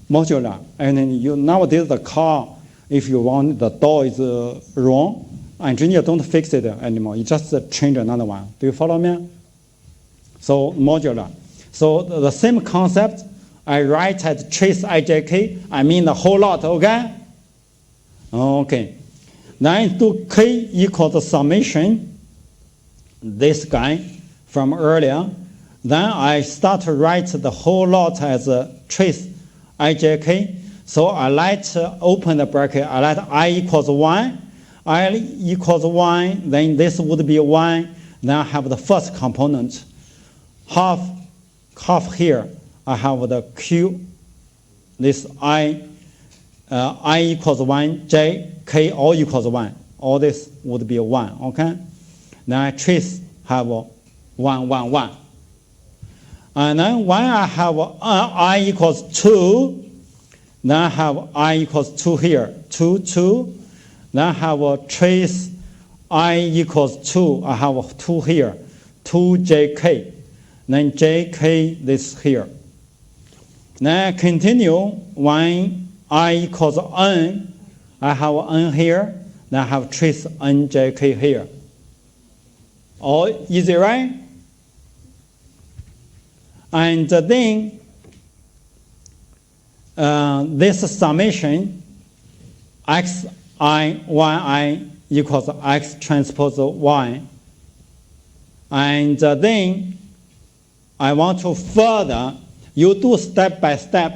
Modular. And then you nowadays the car, if you want the door is wrong, engineer don't fix it anymore. You just change another one. Do you follow me? So modular. So the same concept, I write as trace ijk. I mean the whole lot. Okay. Okay. Then do k equals the summation. This guy from earlier. Then I start to write the whole lot as a trace ijk. So I let open the bracket. I let I equals 1. I equals 1. Then this would be 1. Then I have the first component. Half here. I have the Q. This I equals 1. J, K all equals 1. All this would be 1. Okay. Then I trace have 1, 1, 1. And then when I have I equals 2. Then I have I equals 2 here, 2, 2. Then I have a trace I equals 2. I have 2 here, 2jk. Then jk this here. Then I continue when I equals n. I have n here. Then I have trace njk here. All easy, right? And then this summation xi yi equals x transpose y. And then I want to further, you do step by step.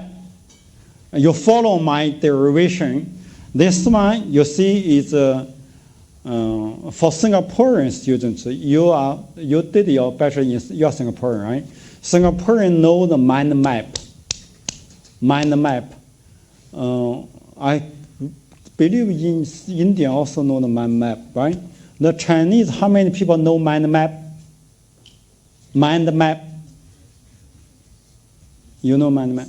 You follow my derivation. This one you see is for Singaporean students. You did your bachelor in you are Singaporean, right? Singaporean know the mind map. Mind map. I believe in India also know the mind map, right? The Chinese, how many people know mind map? Mind map. You know mind map?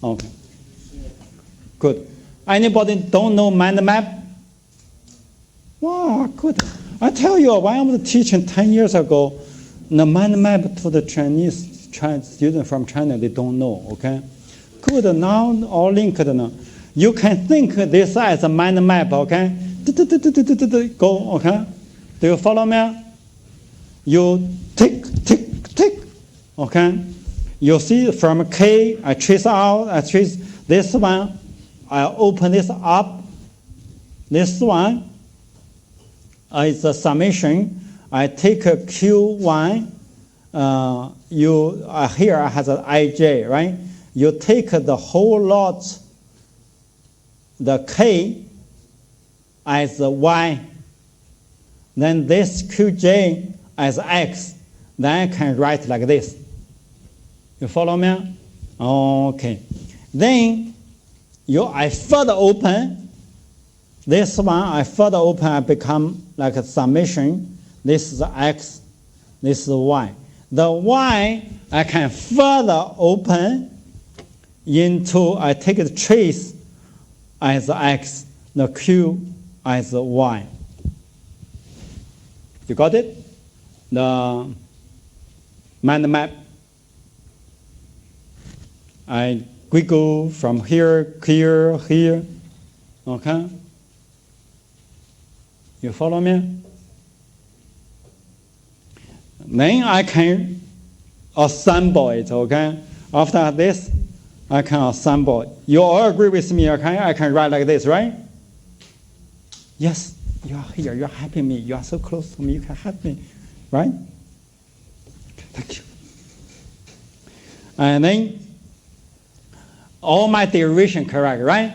Okay. Good. Anybody don't know mind map? Wow, good. I tell you, when I was teaching 10 years ago, the mind map to the Chinese students from China, they don't know, okay? Good, now all linked now. You can think this as a mind map, okay? Go, okay? Do you follow me? You tick, tick, tick, okay? You see from K, I trace out, I trace this one, I open this up. This one is a summation. I take a Q1, here I have an IJ, right? You take the whole lot, the K as a Y, then this QJ as X, then I can write like this. You follow me? Okay. Then I further open, This one, I further open, I become like a summation. This is X, this is Y. The Y, I can further open into, I take the trace as X, the Q as Y. You got it? The mind map. I wiggle from here, here, here. Okay? You follow me? Then I can assemble it, okay? After this, I can assemble it. You all agree with me, okay? I can write like this, right? Yes, you are here, you are helping me, you are so close to me, you can help me, right? Thank you. And then, all my derivation correct, right?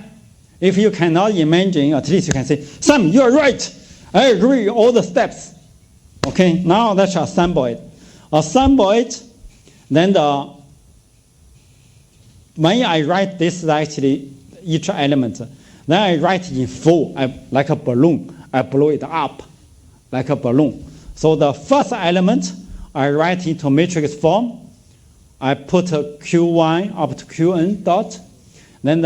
If you cannot imagine, at least you can say, Sam, you are right. I agree, all the steps. Okay, now let's assemble it. Assemble it, then when I write this is actually each element, then I write in full, like a balloon. I blow it up like a balloon. So the first element, I write into matrix form. I put a Q1 up to Qn dot. Then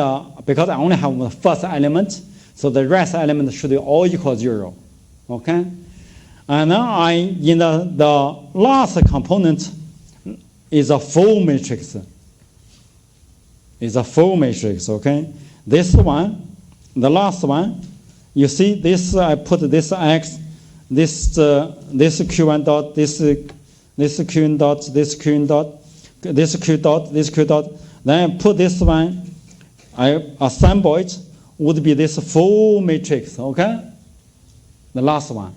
because I only have the first element, so the rest element should all equal 0. Okay? And then in the last component is a full matrix. Is a full matrix, okay? This one, the last one, you see this, I put this X, this Q1 dot, this Qn dot, this Qn dot, this Q dot, this Q dot. Then I put this one, I assemble it, would be this full matrix, okay? The last one.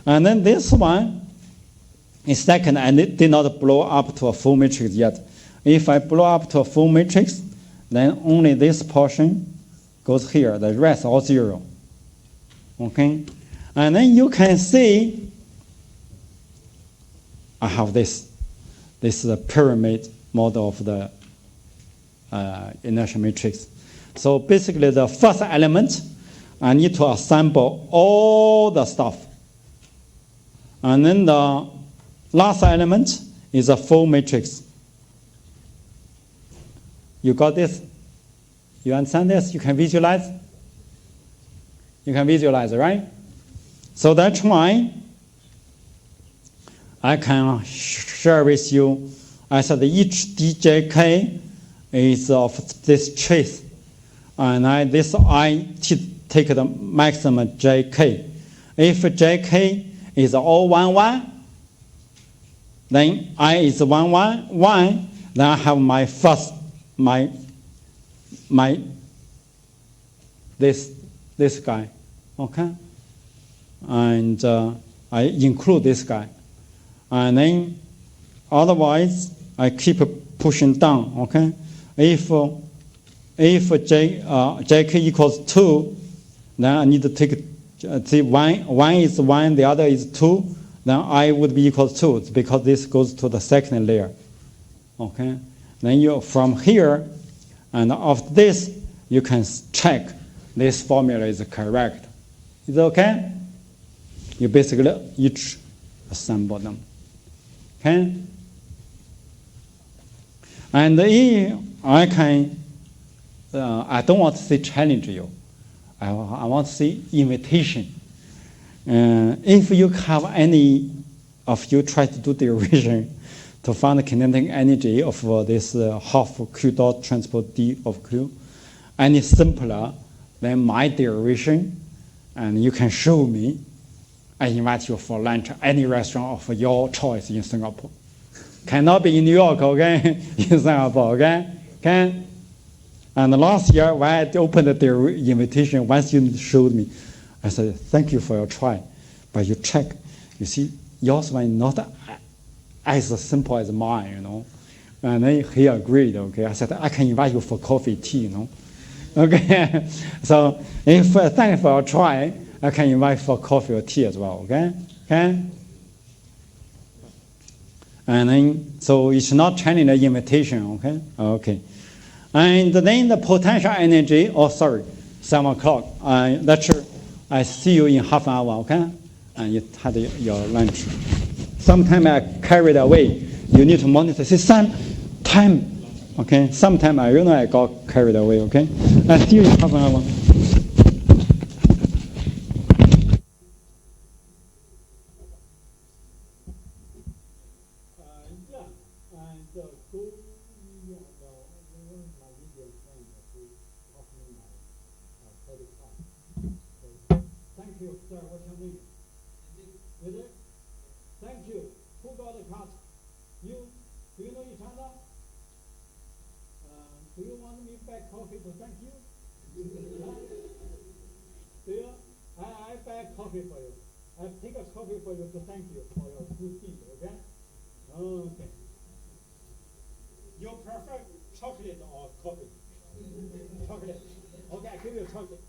And then this one is second, and it did not blow up to a full matrix yet. If I blow up to a full matrix, then only this portion goes here. The rest all 0. Okay? And then you can see I have this. This is a pyramid model of the inertial matrix. So basically the first element, I need to assemble all the stuff. And then the last element is a full matrix. You got this? You understand this? You can visualize? You can visualize, right? So that's why I can share with you. I said each djk is of this trace. And I take the maximum jk. If jk is all 1, 1, then I is 1, 1, 1, then I have my first, this guy, okay? And I include this guy. And then otherwise, I keep pushing down, okay? If jk equals 2, then I need to take, see, one is 1, the other is 2, then I would be equal to 2, because this goes to the second layer, okay? Then you, from here, and of this, you can check this formula is correct. Is it okay? You basically each assemble them, okay? And I can, I don't want to say challenge you. I want to say invitation. If you have any of you try to do derivation to find the kinetic energy of this half Q dot transport D of Q, any simpler than my derivation, and you can show me, I invite you for lunch at any restaurant of your choice in Singapore. Cannot be in New York, okay? In Singapore, okay? Can? And last year, when I opened the invitation, one student showed me, I said, thank you for your try, but you check, you see, yours was not as simple as mine, you know. And then he agreed, okay? I said, I can invite you for coffee, tea, you know. Okay, so if thank you for your try, I can invite for coffee or tea as well, okay? Okay? And then, so it's not changing the invitation, okay? Okay. And then the potential energy, 7 o'clock, lecture I see you in half an hour, okay? And you had your lunch. Sometime I carried away. You need to monitor. Say, son, time. Okay? Sometime I got carried away, okay? I see you in half an hour. Thank you, sir. What's your name? Is it? Thank you. Who got the card? You? Do you know each other? Do you want me back coffee to thank you? Huh? Do you? I bag coffee for you. I take a coffee for you to thank you for your good deed, okay? Okay. You prefer chocolate or coffee? Chocolate. Okay, I give you chocolate.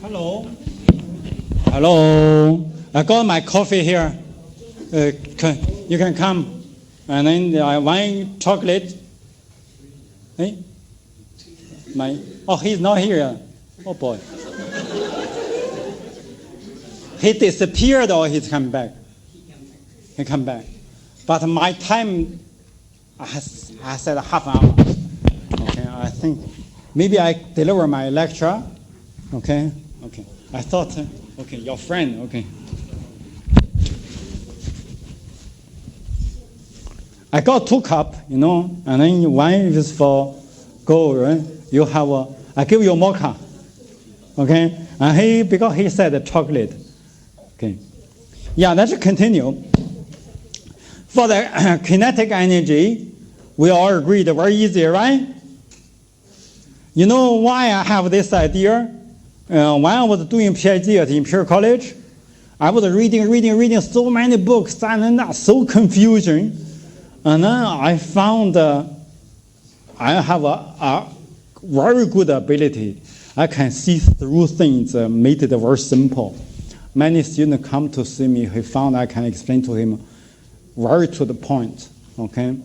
Hello. Hello. I got my coffee here. You can come. And then one chocolate. Hey? He's not here. Oh boy. He disappeared or he's come back? He come back. But my time, I said half an hour. Okay, I think maybe I deliver my lecture. Okay. I thought, okay, your friend, okay. I got 2 cups, and then one is for gold, right? You have I give you mocha, okay? And because he said chocolate, okay. Yeah, let's continue. For the kinetic energy, we all agreed very easy, right? You know why I have this idea? When I was doing PhD at Imperial College, I was reading so many books, and that's so confusing. And then I found I have a very good ability. I can see through things, made it very simple. Many students come to see me. He found I can explain to him very to the point. Okay,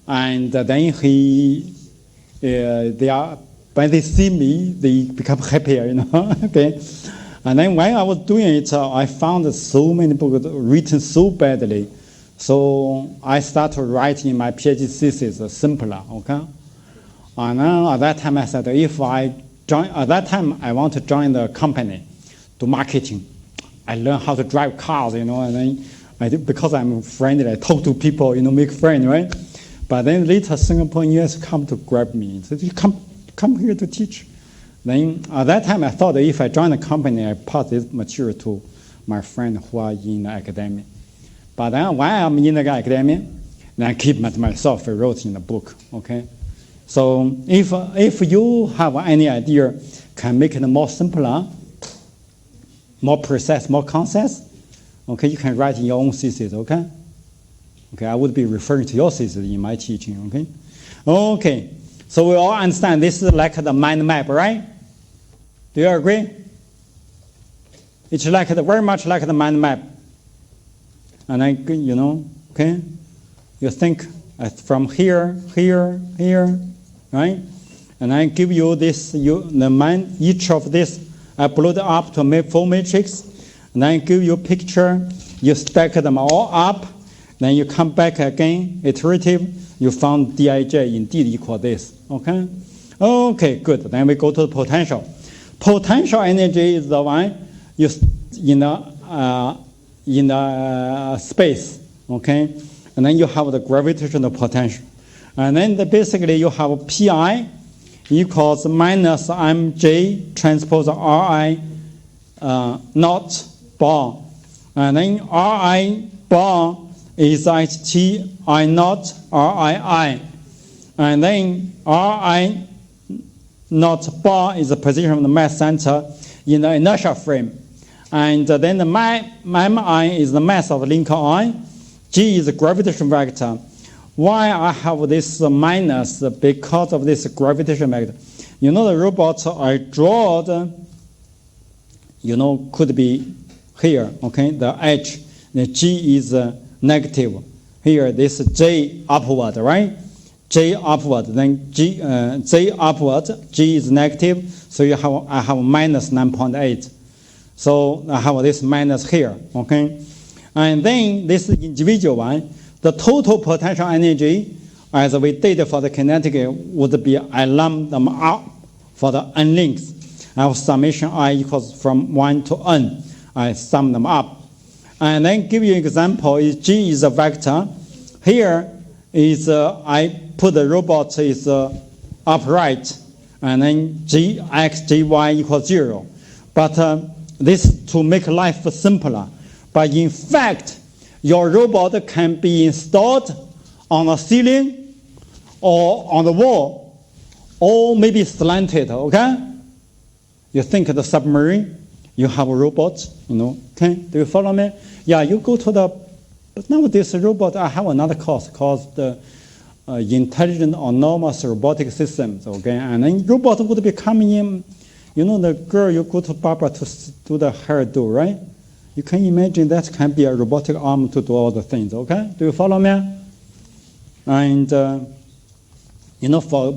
and then they are when they see me, they become happier, okay. And then when I was doing it, I found so many books written so badly. So I started writing my PhD thesis simpler, okay. And then at that time I said, if I join, at that time I want to join the company, do marketing. I learn how to drive cars, and then because I'm friendly, I talk to people, make friends, right? But then later Singapore US come to grab me. So you come here to teach. Then at that time I thought that if I join the company, I pass this material to my friends who are in the academia. But then when I'm in the academia, then I keep it myself, I wrote in the book, okay? So if you have any idea, can make it more simpler, more precise, more concise, okay, you can write in your own thesis, okay? Okay, I would be referring to your thesis in my teaching, okay? Okay, so we all understand this is like the mind map, right? Do you agree? It's like very much like the mind map. And then, okay, you think from here, right? And I give you this, each of this, I blow it up to a full matrix, and then give you a picture, you stack them all up, then you come back again, iterative, you found Dij indeed equal this, okay? Okay, good, then we go to the potential. Potential energy is the one you in the space, okay? And then you have the gravitational potential. And then basically you have Pi equals minus mj transpose Ri not bar. And then Ri bar is ht I not Rii. And then Ri not bar is the position of the mass center in the inertial frame. And then the mi is the mass of the link I. G is the gravitational vector. Why I have this minus? Because of this gravitational vector. The robot I draw, could be here, okay? The H, the G is negative. Here, this J upward, right? J upward, then J upward, G is negative, so I have minus 9.8. So I have this minus here, okay? And then this individual one, the total potential energy, as we did for the kinetic, would be I lump them up for the n links. I have summation I equals from 1 to n. I sum them up. And then give you an example, is G is a vector. Here is, I put the robot is upright, and then G, X, G, Y equals 0. But this to make life simpler. But in fact, your robot can be installed on a ceiling or on the wall, or maybe slanted, okay? You think the submarine, you have a robot, okay? Do you follow me? Yeah, you go to but nowadays robot, I have another course called the Intelligent Autonomous Robotic Systems, okay? And then robot would be coming in, the girl you go to barber to do the hairdo, right? You can imagine that can be a robotic arm to do all the things, okay? Do you follow me? And, for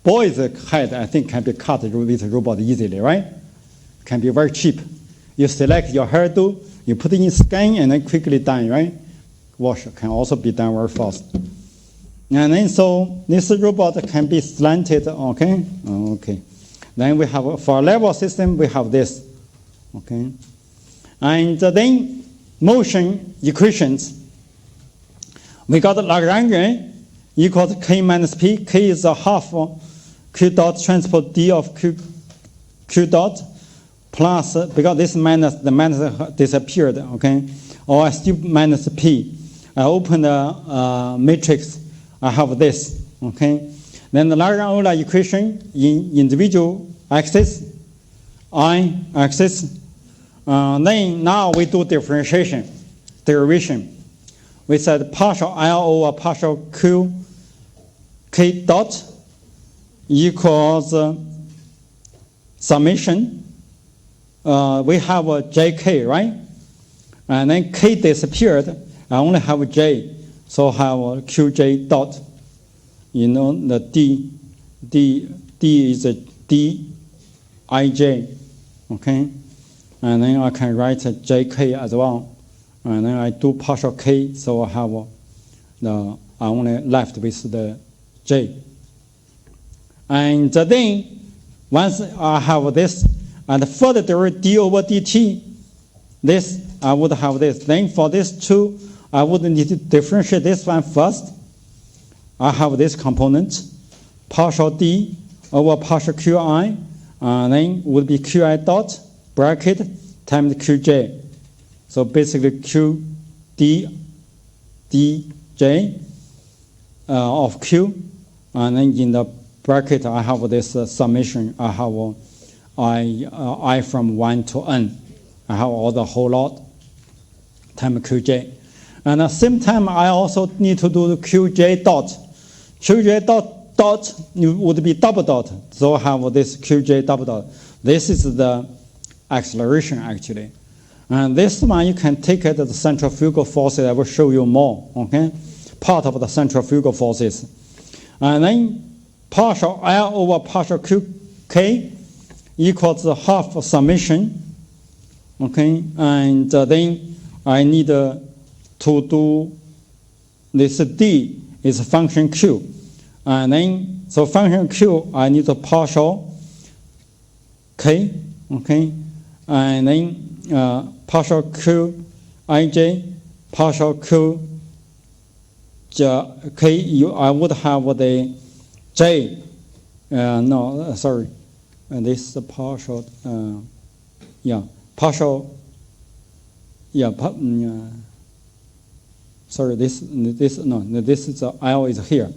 boys' head, I think can be cut with a robot easily, right? Can be very cheap. You select your hairdo, you put it in scan, and then quickly done, right? Wash can also be done very fast. And then so this robot can be slanted, okay? Okay. Then we have, for a level system, we have this, okay? And then motion equations. We got Lagrangian equals k minus p. K is a half q dot transpose d of q dot plus, because this minus, the minus disappeared, okay? Or I still minus p. I open the matrix, I have this, okay? Then the Lagrange equation in individual axis, I axis. Then now we do derivation. We said partial I over partial q k dot equals summation. We have a jk, right? And then k disappeared. I only have j, so I have qj dot. The d D is a Dij, okay? And then I can write a Jk as well. And then I do partial K, so I have I only left with the J. And then, once I have this, and further derive d over dt, this, I would have this. Then for this 2, I would need to differentiate this one first. I have this component, partial d over partial qi, and then would be qi dot, bracket, times qj. So basically q d dj of q, and then in the bracket I have this summation. I have I from 1 to n. I have all the whole lot times qj. And at the same time, I also need to do the qj dot. Qj dot would be double dot. So I have this qj double dot. This is the acceleration actually. And this one you can take it as the centrifugal forces. I will show you more, okay? Part of the centrifugal forces. And then partial L over partial QK equals half summation, okay? And then I need to do this D is function Q. And then, so function Q, I need a partial K, okay? And then partial Q ij, partial Q K, I would have the J, this is partial, partial, this is L is here.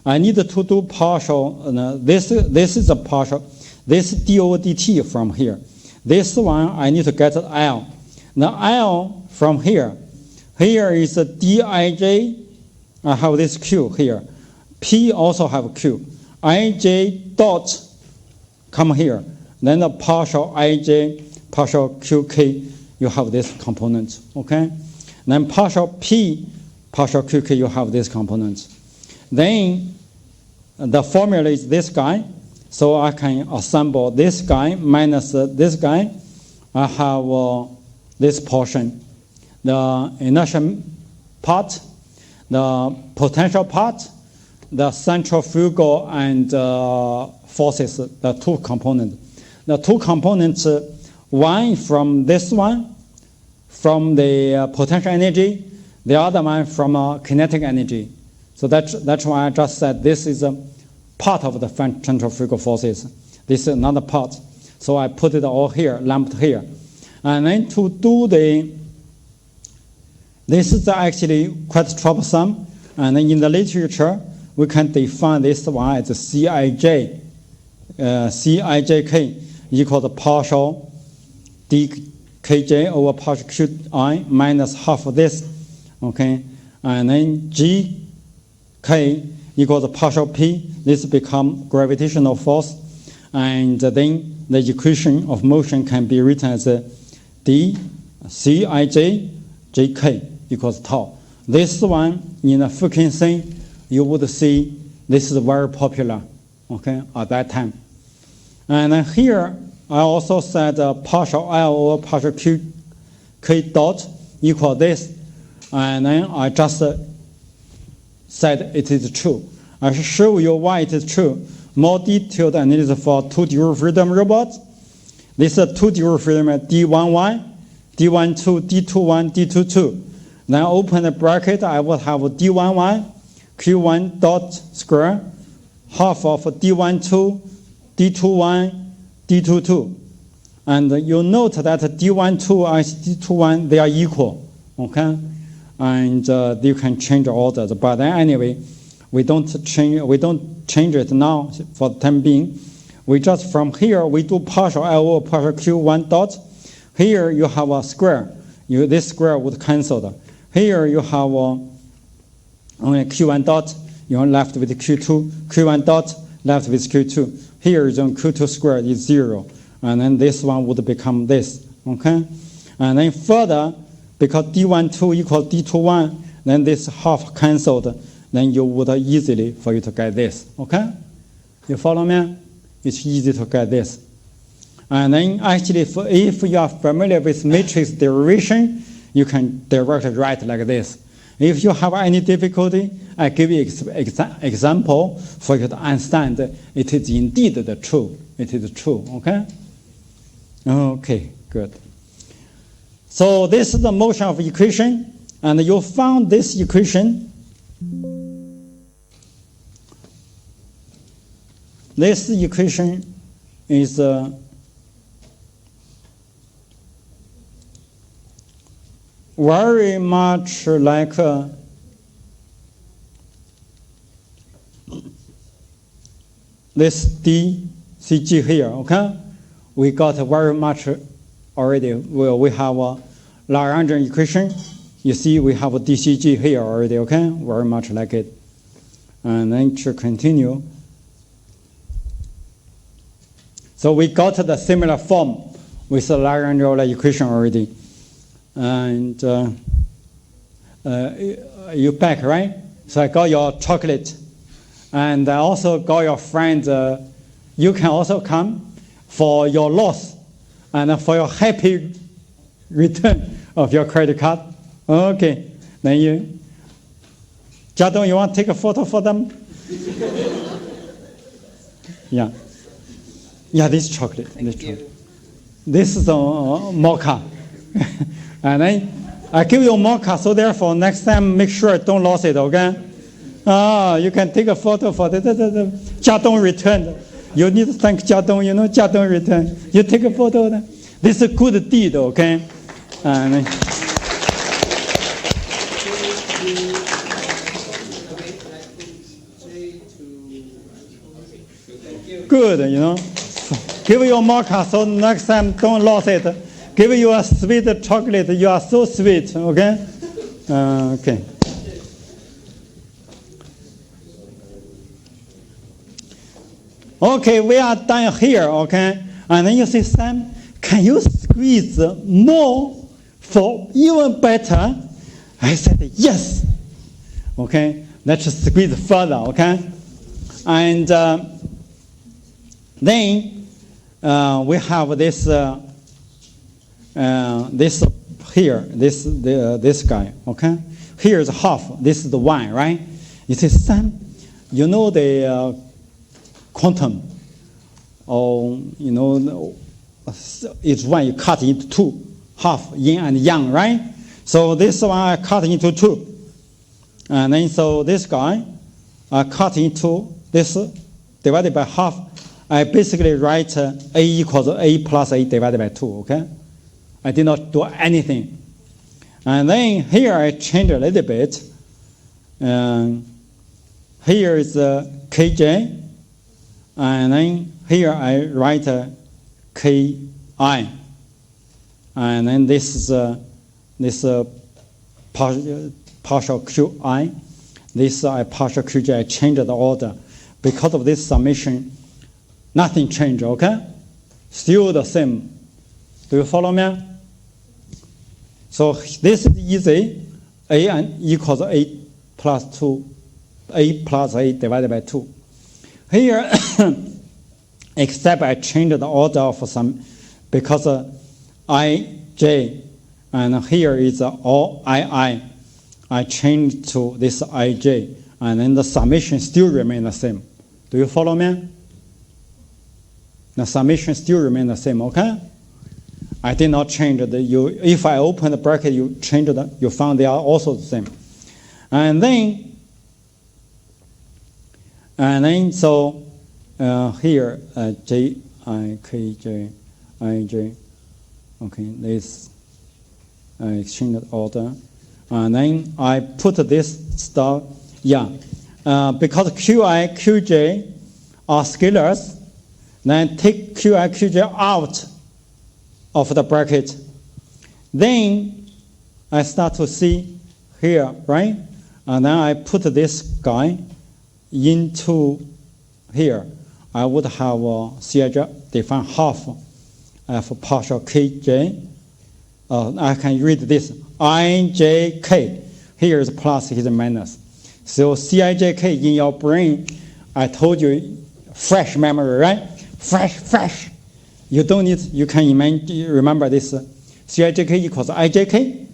I need to do partial, this is a partial, this d over dt from here. This one, I need to get L. Now L from here is a dij, I have this Q here. P also have Q. Ij dot come here. Then the partial Ij, partial Qk, you have this component, okay? Then partial P, partial Qk, you have this component. Then the formula is this guy. So I can assemble this guy minus this guy. I have this portion. The inertial part, the potential part, the centrifugal and forces, the two components. The two components, one from this one, from the potential energy, the other one from kinetic energy. So that's why I just said this is a part of the centrifugal forces. This is another part. So I put it all here, lumped here. And then to do this is actually quite troublesome. And then in the literature, we can define this one as Cij, Cijk equals to partial dkj over partial qi minus half of this, okay? And then gk equals to partial p. This becomes gravitational force. And then the equation of motion can be written as d Cij jk equals tau. This one in the frequency, you would see this is very popular, okay, at that time. And then here, I also said partial L over partial K dot equal this. And then I just said it is true. I should show you why it is true. More detailed analysis for 2D freedom robots. This is 2D freedom D11, D12, D21, D22. Then open the bracket, I will have D11, Q1 dot square, half of D12, D21, D22. And you note that D12 and D21, they are equal, okay? And you can change orders. But then anyway, we don't change it now for the time being. We just from here, we do partial L over partial Q1 dot. Here you have a square. This square would cancel. Here you have only Q1 dot, you're left with Q2, Q1 dot, left with Q2. Here is on Q2 squared is 0. And then this one would become this, okay? And then further, because D12 equals D21, then this half cancelled, then you would easily for you to get this, okay? You follow me? it's easy to get this. And then actually, if you are familiar with matrix derivation, you can directly write like this. If you have any difficulty, I give you example for you to understand it is indeed the true. It is true, okay? Okay, good. So this is the motion of equation, and you found this equation. This equation is very much like this DCG here, okay? We got very much already. Well, we have a Lagrangian equation. You see, we have a DCG here already, okay? Very much like it. And then to continue. So we got the similar form with the Lagrangian equation already. And you back, right? So I got your chocolate. And I also got your friend. You can also come for your loss and for your happy return of your credit card. Okay. Then you, Jiadong, you want to take a photo for them? Yeah. Yeah, this chocolate. This is a mocha. And then I give you a mocha, so therefore next time make sure don't lose it, okay? You can take a photo for the Jiadong return. You need to thank Jiadong, you know, Jiadong return. You take a photo. This is a good deed, okay? And good, you know. Give you a mocha, so next time don't lose it. Give you a sweet chocolate. You are so sweet, okay? Okay. Okay, we are done here, okay? And then you say, Sam, can you squeeze more for even better? I said, yes. Okay, let's squeeze further, okay? And then we have this this guy, okay? Here is half. This is the one, right? You say, Sam, you know the quantum, or you know, it's one you cut into two, half yin and yang, right? So this one I cut into two, and then so this guy I cut into this divided by half. I basically write A equals A plus A divided by 2, okay? I did not do anything. And then here I change a little bit. Here is Kj. And then here I write Ki. And then this is this partial Qi. This partial Qj. I change the order. Because of this summation, nothing changed, okay? Still the same. Do you follow me? So this is easy. A equals A plus 2. A plus A divided by 2. Here, except I changed the order of some, because Ij, and here is all II. I changed to this Ij, and then the summation still remains the same. Do you follow me? The summation still remains the same, okay? I did not change the, if I open the bracket, you change the, you found they are also the same. And then so here, J, I, K, J, I, J, okay, this, I exchange the order. And then I put this stuff, yeah, because Qi, Qj are scalars, then take Qi, Qj out of the bracket. Then I start to see here, right? And then I put this guy into here. I would have Cij define half of partial Kj. I can read this Ijk. Here is plus, here is minus. So Cijk in your brain, I told you, fresh memory, right? fresh. You don't need, you can remember this CIJK equals IJK,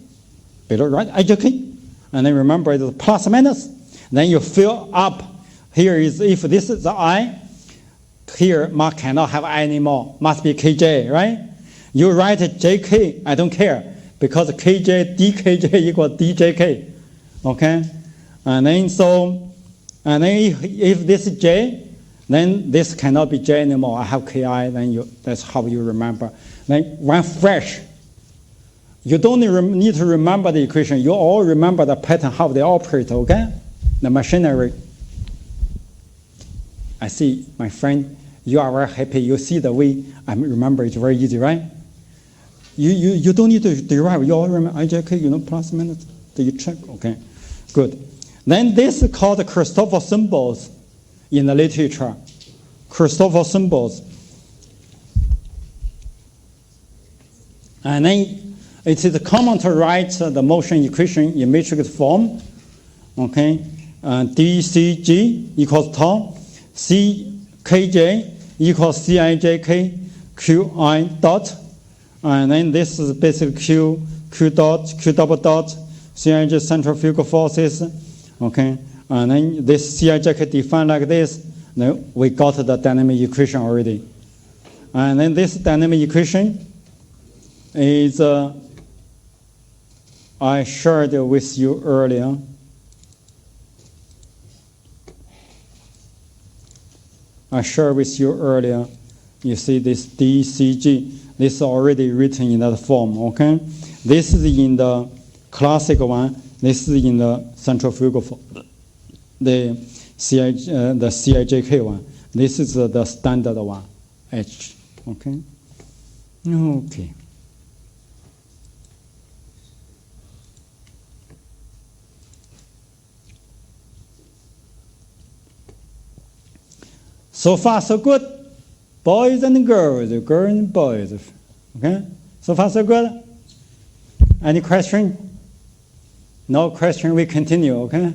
below right, IJK, and then remember the plus minus. Then you fill up. Here is, if this is the I, here mark cannot have I anymore, must be KJ, right? You write JK, I don't care, because KJ, DKJ equals DJK, okay? And then if this is J, then this cannot be J anymore. I have KI, then that's how you remember. Then when fresh, you don't need to remember the equation. You all remember the pattern, how they operate, okay? The machinery. I see, my friend, you are very happy. You see the way I remember it's very easy, right? You don't need to derive. You all remember IJK, plus minus. You check, okay? Good. Then this is called Christoffel symbols in the literature. Christoffel symbols. And then it is common to write the motion equation in matrix form. Okay? DCG equals tau, CKJ equals CIJK, QI dot. And then this is basically Q dot, Q double dot, CIJ centrifugal forces. Okay, and then this CIJK defined like this. Then we got the dynamic equation already. And then this dynamic equation is I shared with you earlier. You see this DCG. This is already written in that form. Okay, this is in the classic one. This is in the centrifugal form, the CIJK one. This is the standard one, H. Okay. Okay. So far, so good. Boys and girls, girls and boys. Okay? So far, so good. Any question? No question, we continue, okay?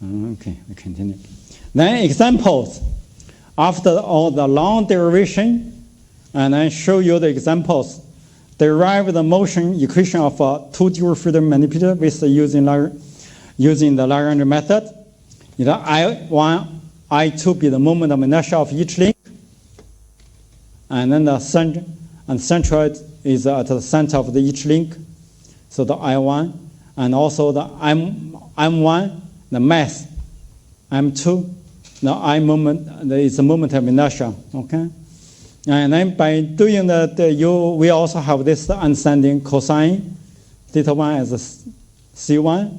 Okay, we continue. Then examples. After all the long derivation, and I show you the examples. Derive the motion equation of a two-dual field manipulator with using the Lagrange method. I1, I2 be the moment of inertia of each link. And then the centroid is at the center of each link. So the I1, and also the M1, the mass, M2, the I moment, there is a moment of inertia, okay? And then by doing that, we also have this understanding cosine theta 1 as C1,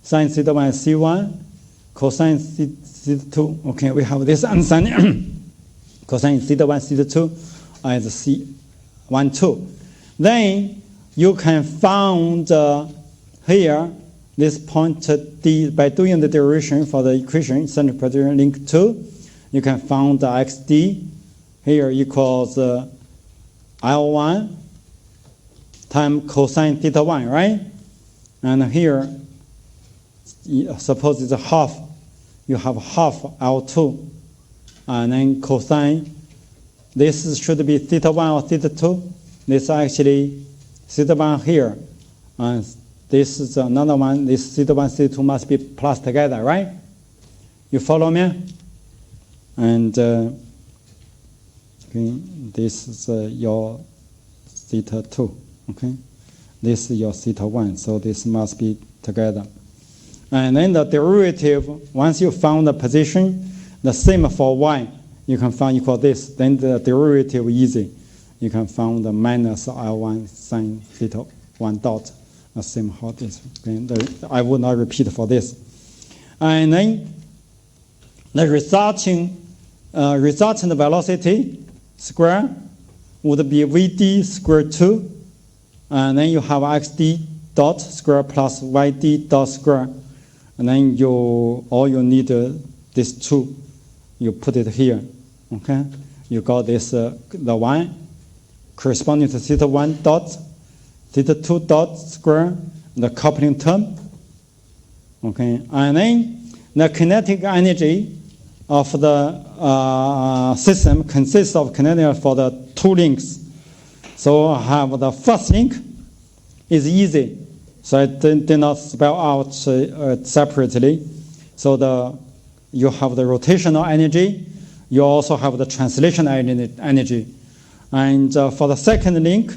sine theta 1 as C1, cosine theta 2, okay, we have this understanding cosine theta 1, theta 2 as C1, 2. Then you can find here this point D by doing the derivation for the equation central position link 2. You can find the XD here equals L1 times cosine theta 1, right? And here, suppose it's a half. You have half L2, and then cosine. This should be theta 1 or theta 2. This actually theta 1 here. And this is another one. This theta 1, theta 2 must be plus together, right? You follow me? And okay, this is your theta 2. Okay, this is your theta 1. So this must be together. And then the derivative, once you found the position, the same for y, you can find equal this. Then the derivative easy. You can find the minus L1 sine theta 1 dot. The same how this. Okay? I will not repeat for this. And then the resulting velocity square would be Vd squared 2. And then you have xd dot square plus yd dot square. And then all you need this 2. You put it here. Okay? You got this, the 1 corresponding to theta 1 dot, theta 2 dot square, the coupling term. Okay? And then the kinetic energy of the system consists of kinetic for the 2 links. So I have the first link is easy. So I did not spell out separately. So you have the rotational energy. You also have the translation energy. And for the second link,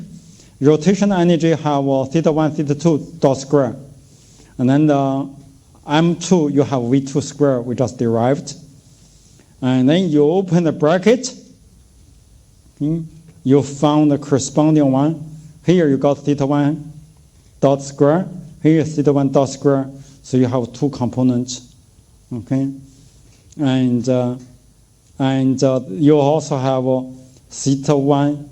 rotational energy have theta 1, theta 2 dot square. And then the M2, you have V2 square, we just derived. And then you open the bracket. You found the corresponding one. Here you got theta 1 dot square. Here is theta 1 dot square. So you have 2 components. Okay? And you also have theta 1.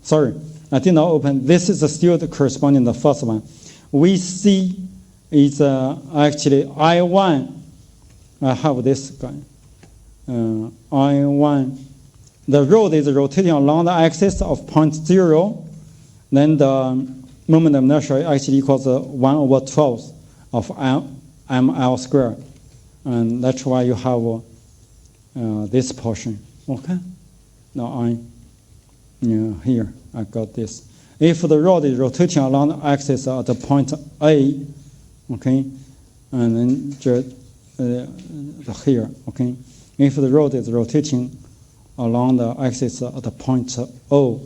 Sorry, I did not open. This is still the corresponding to the first one. We see is actually I1. I have this guy. I1. The rod is rotating along the axis of point 0. Then the moment of inertia actually equals 1/12 of ml squared. And that's why you have this portion. Okay? Now here I got this. If the rod is rotating along the axis at the point A, okay, and then just here, okay. If the rod is rotating along the axis at the point O,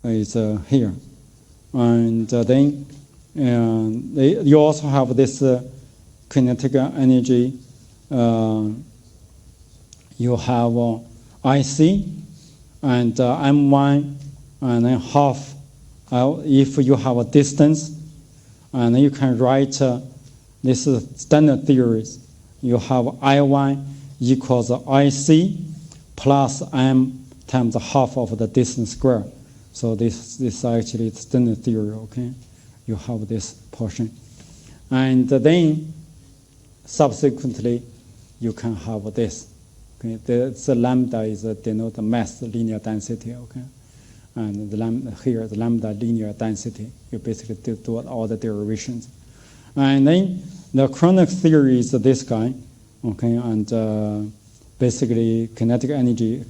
is here, and then you also have this kinetic energy. You have IC and M1, and then half if you have a distance, and then you can write this is standard theories. You have I1 equals IC plus M times half of the distance square. So this actually is standard theory, okay? You have this portion. And then subsequently you can have this. Okay? The lambda is denote the mass linear density, okay? And the lambda here, the lambda linear density. You basically do all the derivations. And then the chronic theory is this guy, okay? And basically kinetic energy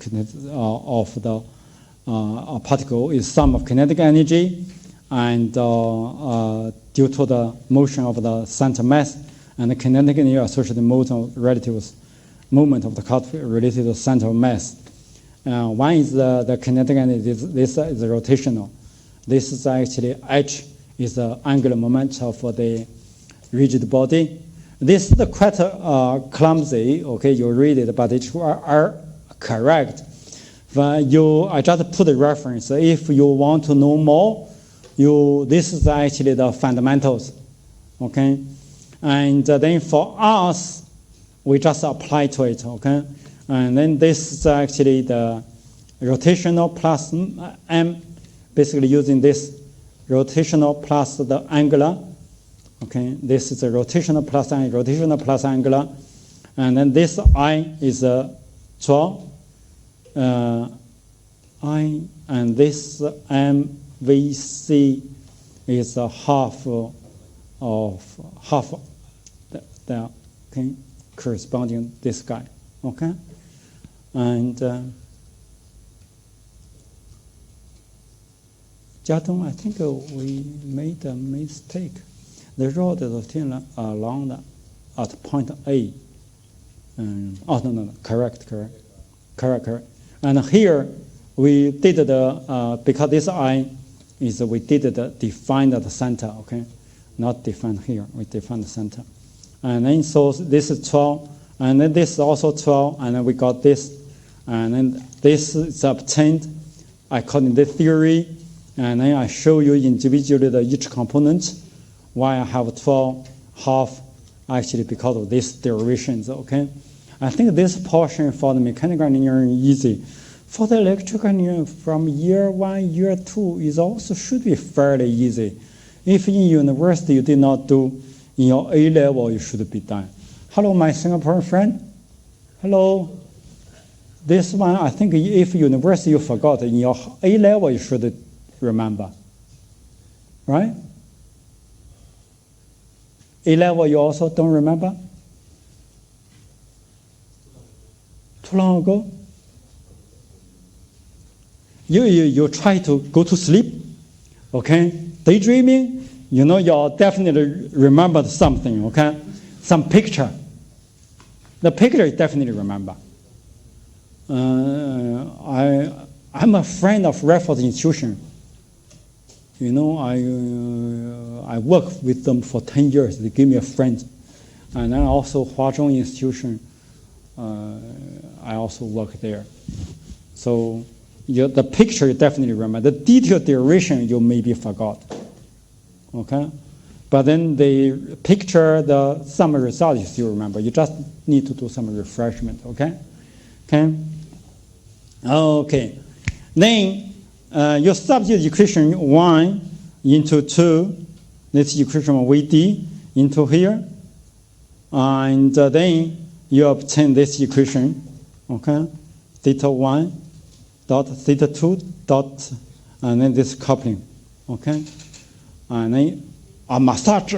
of the particle is sum of kinetic energy and due to the motion of the center mass and the kinetic energy associated relative moment of the particle related to center mass. One is the kinetic energy. This is rotational. This is actually H is the angular momentum of the rigid body. This is quite clumsy. Okay, you read it, but it's correct. But I just put a reference. If you want to know more, this is actually the fundamentals. Okay, and then for us, we just apply to it. Okay, and then this is actually the rotational plus M, basically using this rotational plus the angular. Okay, this is a rotational plus angular, and then this I is a 12. I and this MVC is a half the okay, corresponding this guy. Okay, and Jiadong, I think we made a mistake. The rod is rotating along at point A. No, correct. And here we did because this I is we did define the center, okay? Not define here, we define the center. And then so this is 12, and then this is also 12, and then we got this, and then this is obtained according to the theory, and then I show you individually each component, why I have 12 half, actually because of these derivations, okay? I think this portion for the mechanical engineering is easy. For the electrical engineering from year 1, year 2 is also should be fairly easy. If in university you did not do, in your A level you should be done. Hello, my Singaporean friend. Hello. This one, I think if university you forgot, in your A level you should remember. Right? A-level you also don't remember? Too long ago? You try to go to sleep, okay? Daydreaming, you'll definitely remember something, okay? Some picture. The picture you definitely remember. I'm a friend of Raffles Institution. I worked with them for 10 years. They gave me a friend. And then also Huazhong Institution, I also worked there. So the picture you definitely remember. The detailed derivation you maybe forgot. Okay? But then the picture, the sum result you still remember. You just need to do some refreshment. Okay? Okay. Then you substitute equation 1 into 2. This equation VD into here. And then you obtain this equation. Okay? Theta 1 dot theta 2 dot, and then this coupling. Okay? And then a massage.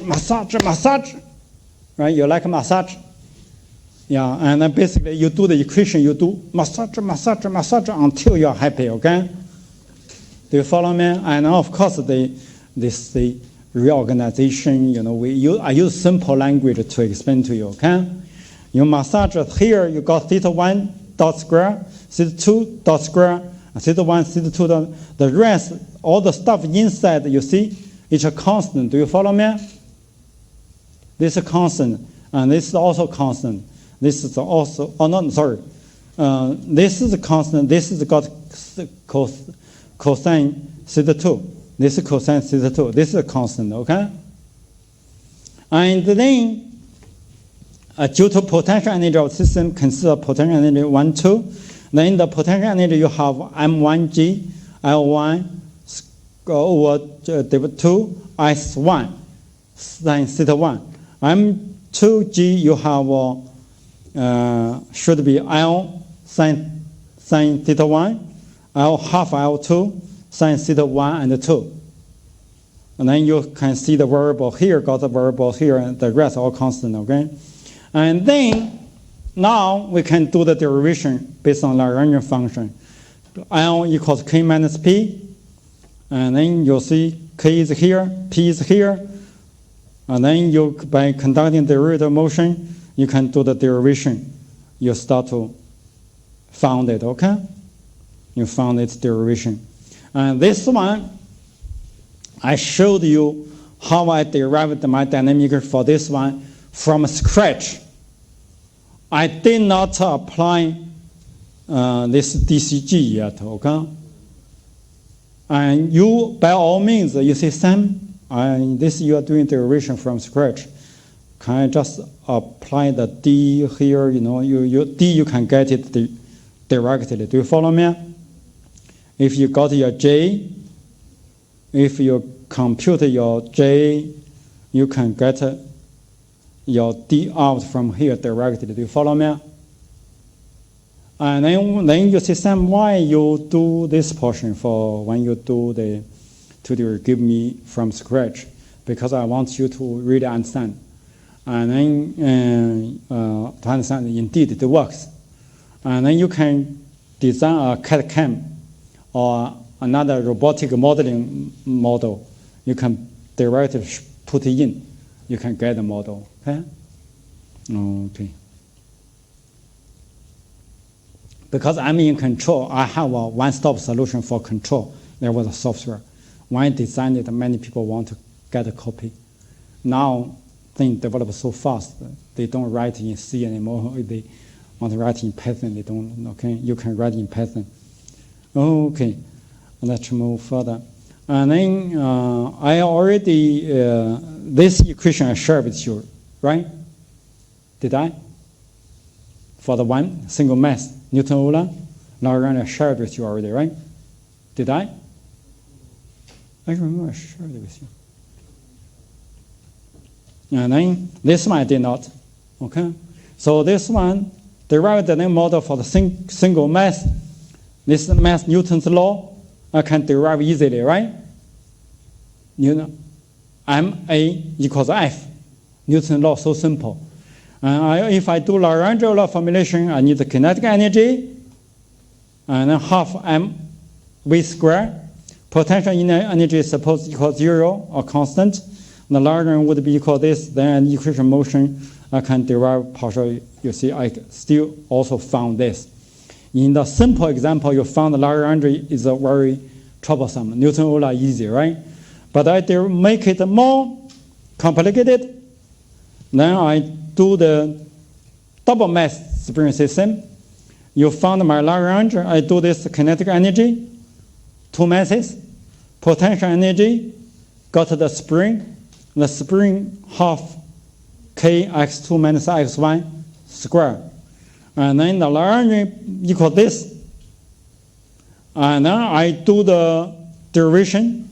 Right? You like massage? Yeah, and then basically you do the equation, you do massage until you're happy, okay? Do you follow me? And of course, the reorganization, I use simple language to explain to you, okay? You massage here, you got theta 1 dot square, theta 2 dot square, theta 1, theta 2 dot, the rest, all the stuff inside, you see, it's a constant. Do you follow me? This is a constant, and this is also constant. This is also, this is a constant, this is got cosine theta 2. This is cosine theta 2. This is a constant, okay? And then, due to potential energy of the system, consider potential energy 1, 2. Then the potential energy you have M1G, L1 over 2, S1, sine theta 1. M2G you have should be L sine theta 1, L half L2, sine theta 1 and 2. And then you can see the variable here, got the variable here, and the rest all constant, okay? And then, now we can do the derivation based on Lagrangian function. L equals K minus P, and then you'll see K is here, P is here, and then by conducting derivative motion, you can do the derivation. You start to found it, okay? You found its derivation. And this one, I showed you how I derived my dynamic for this one from scratch. I did not apply this DCG yet, okay? And you, by all means, you say, Sam, this you are doing derivation from scratch. Can I just apply the D here? D you can get it directly. Do you follow me? If you got your J, if you compute your J, you can get your D out from here directly. Do you follow me? And then you say, Sam, why you do this portion for when you do the tutor give me from scratch? Because I want you to really understand. And then to understand, indeed, it works. And then you can design a CAD-CAM or another robotic modeling model. You can directly put it in. You can get the model, okay? Okay. Because I'm in control, I have a one-stop solution for control. There was a software. When I designed it, many people want to get a copy. Now, things develop so fast, they don't write in C anymore. They want to write in Python, they don't, okay? You can write in Python. Okay, let's move further. And then I already, this equation I shared with you, right? Did I? For the one single mass, Newton-Euler, Lagrange I shared with you already, right? Did I? I remember I shared it with you. And then this one I did not, okay? So this one, derived the model for the single mass. This mass Newton's law, I can derive easily, right? MA equals F. Newton's law so simple. If I do Lagrange law formulation, I need the kinetic energy, and then half mv squared. Potential energy is supposed to equal 0 or constant. The Lagrange would be equal to this. Then equation motion, I can derive partial. You see, I still also found this. In the simple example, you found the Lagrange is a very troublesome. Newton-Euler easy, right? But I make it more complicated. Then I do the double mass spring system. You found my Lagrange. I do this kinetic energy, two masses, potential energy, got the spring half kx2 minus x1 squared. And then the Lagrange equal this. And then I do the derivation.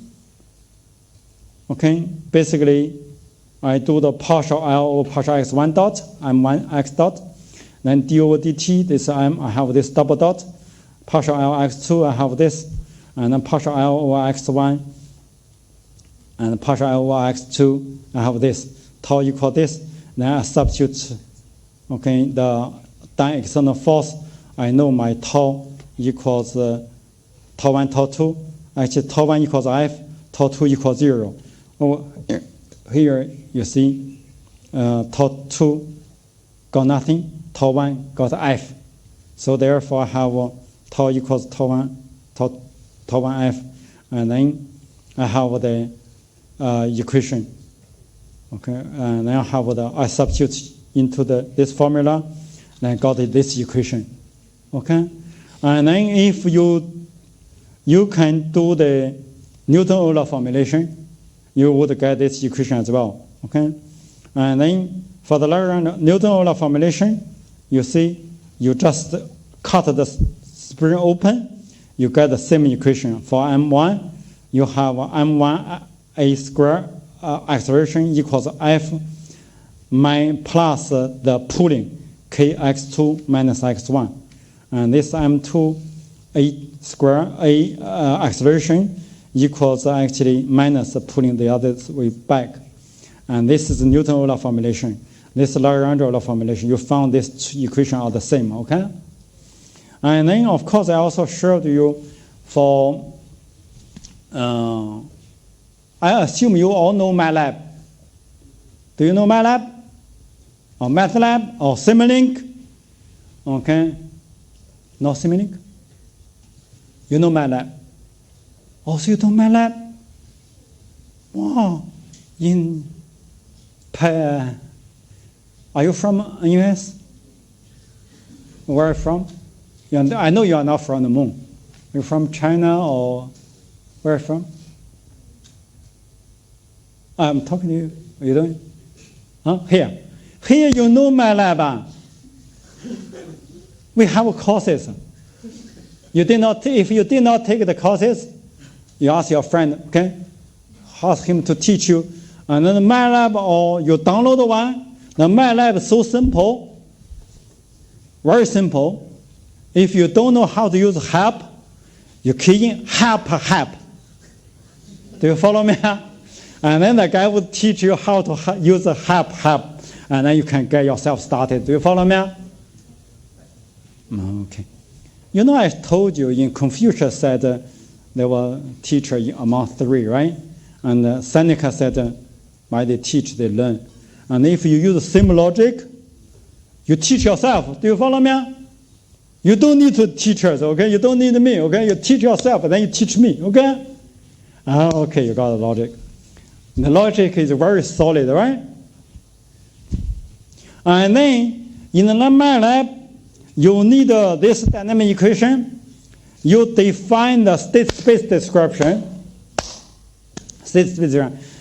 Okay, basically, I do the partial L over partial x1 dot, m1 x dot. Then d over dt, this m, I have this double dot. Partial L x2, I have this. And then partial L over x1. And partial L over x2, I have this. Tau equal this. Then I substitute, okay, the external force. I know my tau equals tau 1, tau 2. Actually, tau 1 equals F, tau 2 equals 0. Oh, here you see tau 2 got nothing, tau 1 got F. So therefore, I have tau equals tau 1 F. And then I have the equation. Okay, and then I have I substitute into this formula, then I got this equation. Okay, and then if you can do the Newton-Euler formulation, you would get this equation as well. Okay, and then for the Newton-Euler formulation, you see you just cut the spring open, you get the same equation. For m1, you have m1 a squared acceleration equals F plus the pulling kx2 minus x1. And this m2 a square a acceleration equals actually minus the pulling the other way back. And this is the Newton-Euler formulation. This is Lagrange-Euler formulation. You found these two equations are the same, okay? And then, of course, I also showed you for I assume you all know MATLAB. Do you know MATLAB? Or MATLAB? Or Simulink? Okay. No Simulink? You know MATLAB? Also you know MATLAB? Wow. Are you from US? Where are you from? I know you are not from the moon. You're from China or where are you from? I'm talking to you. What are you doing? Huh? Here. Here you know MATLAB. We have courses. If you did not take the courses, you ask your friend, okay? Ask him to teach you. And then the MATLAB, or you download one. The MATLAB is so simple. Very simple. If you don't know how to use help, you key in help. Do you follow me? And then the guy would teach you how to use the help, and then you can get yourself started. Do you follow me? Okay. You know, I told you in Confucius said there were teachers among three, right? And Seneca said, by they teach, they learn. And if you use the same logic, you teach yourself. Do you follow me? You don't need to teachers, okay? You don't need me, okay? You teach yourself, and then you teach me, okay? Okay, you got the logic. The logic is very solid, right? And then in the MATLAB, you need this dynamic equation. You define the state space description.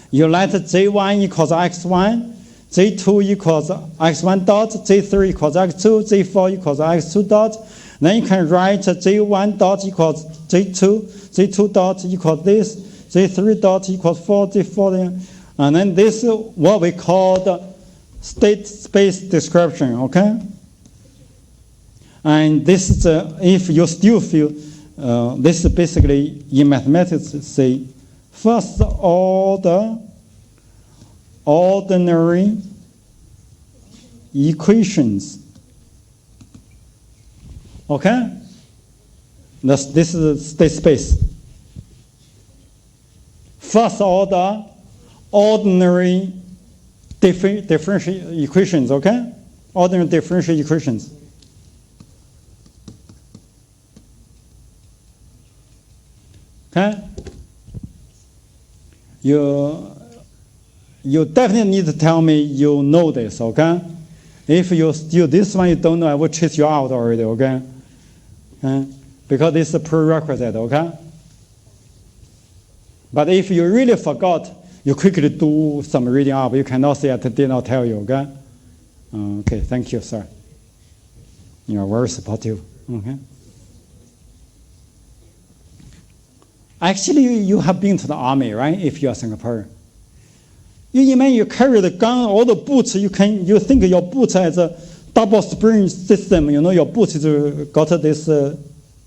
You let J1 equals x1, J2 equals x1 dot, J3 equals x2, J4 equals x2 dot. Then you can write J1 dot equals J2, J2 dot equals this, J3 dot equals 4, J4. And then this is what we call the state space description, okay? And this is, if you still feel, this is basically, in mathematics, say, first order ordinary equations. Okay? This is state space. First order ordinary differential equations, okay? Ordinary differential equations. Okay? You definitely need to tell me you know this, okay? If you still this one you don't know, I will chase you out already, okay? Because it's a prerequisite, okay? But if you really forgot, you quickly do some reading up. You cannot say I did not tell you, okay? Okay, thank you, sir. You are very supportive, okay? Actually, you have been to the army, right? If you are Singaporean. You imagine you carry the gun, all the boots, you think your boots has a double spring system. You know, your boots got this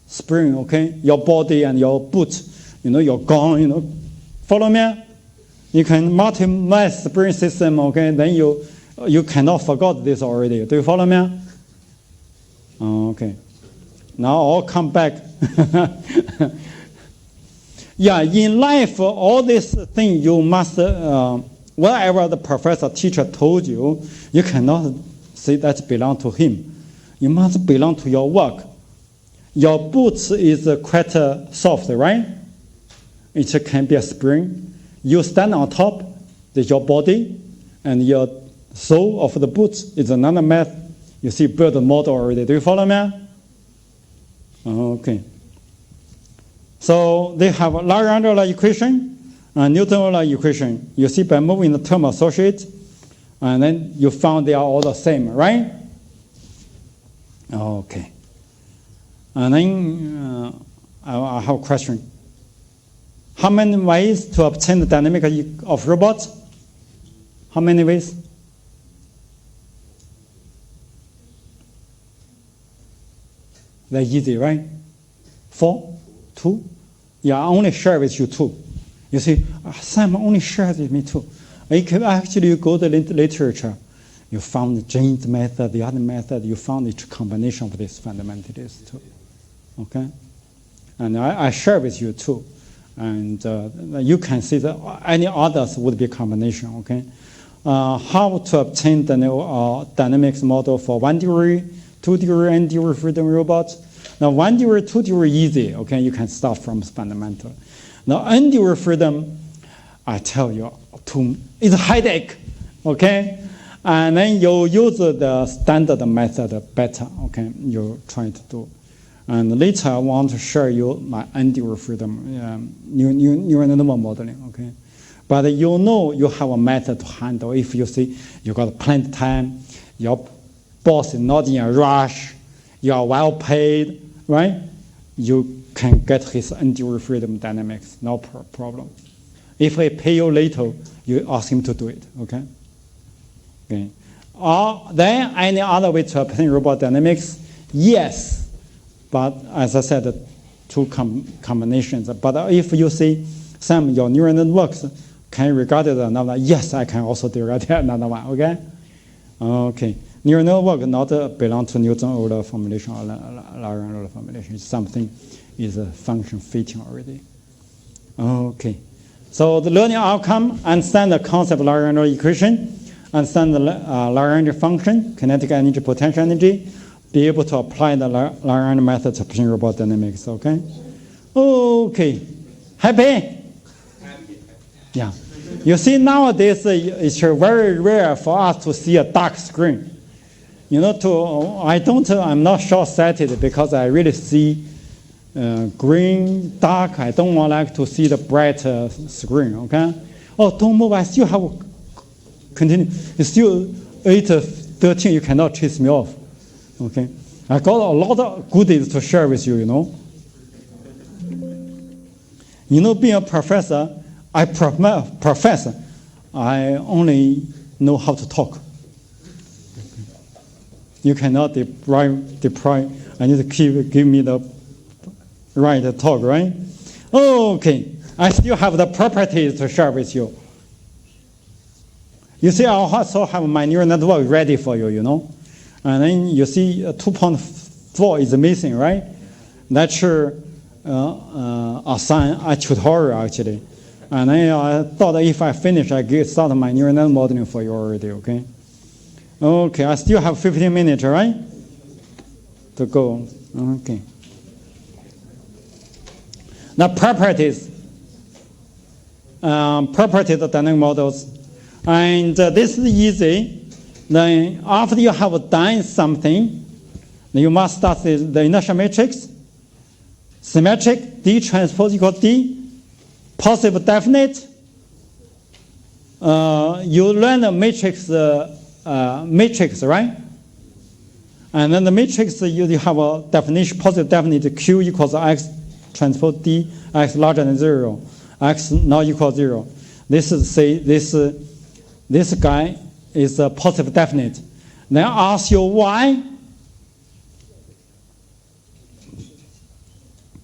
spring, okay? Your body and your boot, you know, your gun, you know. Follow me? You can multi-mass spring system, okay? Then you cannot forget this already. Do you follow me? Okay. Now I'll come back. Yeah, in life, all these things you must, whatever the professor, teacher told you, you cannot say that belong to him. You must belong to your work. Your boots is quite soft, right? It can be a spring. You stand on top, there's your body, and your sole of the boots is another math. You see build model already. Do you follow me? Okay. So they have a Lagrange equation and Newton equation. You see by moving the term associates, and then you found they are all the same, right? Okay. And then I have a question. How many ways to obtain the dynamic of robots? How many ways? Very easy, right? 4, 2. Yeah, I only share with you 2. You see, Sam only shares with me 2. Actually, you go to the literature, you found the James method, the other method, you found each combination of these fundamentals too. Okay? And I share with you 2. And you can see that any others would be combination, okay? How to obtain the dynamics model for 1 degree, 2 degree, n degree freedom robots. Now 1 degree, 2 degree easy, okay? You can start from fundamental. Now n degree freedom, I tell you, it's a headache, okay? And then you use the standard method better, okay? You're trying to do. And later I want to show you my n degree freedom neural network modeling, okay? But you know you have a method to handle. If you see you got plenty time, your boss is not in a rush, you are well paid, right? You can get his n degree freedom dynamics, no problem. If he pay you later, you ask him to do it, okay? Okay. Or then any other way to obtain robot dynamics? Yes. But as I said, 2 combinations. But if you see Sam, your neural networks can regard it another, yes, I can also regard it another one, okay? Okay. Neural network not belong to Newton order formulation or Lagrange order formulation. It's something is a function fitting already. Okay. So the learning outcome, understand the concept of Lagrange equation, understand the Lagrange function, kinetic energy, potential energy, be able to apply the Lagrange method to obtain robot dynamics, okay? Okay. Happy? Yeah. You see, nowadays, it's very rare for us to see a dark screen. You know, I'm not short-sighted because I really see green, dark. I don't like to see the bright screen, okay? Oh, don't move, I still have, continue. It's still 8:13, you cannot chase me off. Okay, I got a lot of goodies to share with you, you know. You know, being a professor, I only know how to talk. You cannot deprive. I need to give me the right to talk, right? Okay, I still have the properties to share with you. You see, I also have my neural network ready for you, you know. And then you see 2.4 is missing, right? That's assign a tutorial, actually. And then I thought if I finish, I get start my neural net modeling for you already, okay? Okay, I still have 15 minutes, right? To go. Okay. Now, properties of dynamic models. And this is easy. Then after you have done something, then you must start the inertial matrix, symmetric, D transpose equals D, positive definite. You learn the matrix, right? And then the matrix, you have a definition, positive definite, Q equals X transpose D, X larger than 0, X not equal 0. This is, say, this guy is a positive definite. Then ask you why.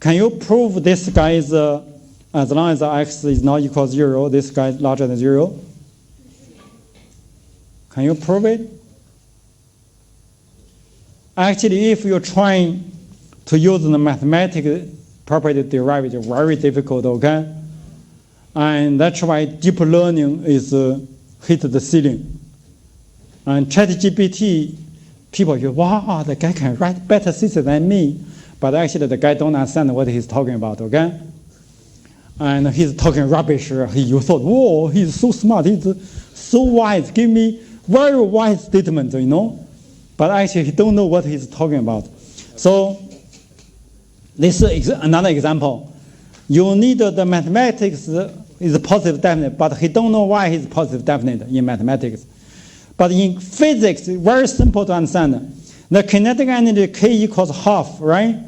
Can you prove this guy is, as long as X is not equal 0, this guy is larger than 0? Can you prove it? Actually, if you're trying to use the mathematical property derivative, very difficult, okay? And that's why deep learning is hit the ceiling. And ChatGPT, people say, wow, the guy can write better system than me. But actually, the guy don't understand what he's talking about, okay? And he's talking rubbish. You thought, whoa, he's so smart, he's so wise, give me very wise statement, you know? But actually, he don't know what he's talking about. So, this is another example. You need the mathematics is positive definite, but he don't know why he's positive definite in mathematics. But in physics, it's very simple to understand. The kinetic energy K equals half, right?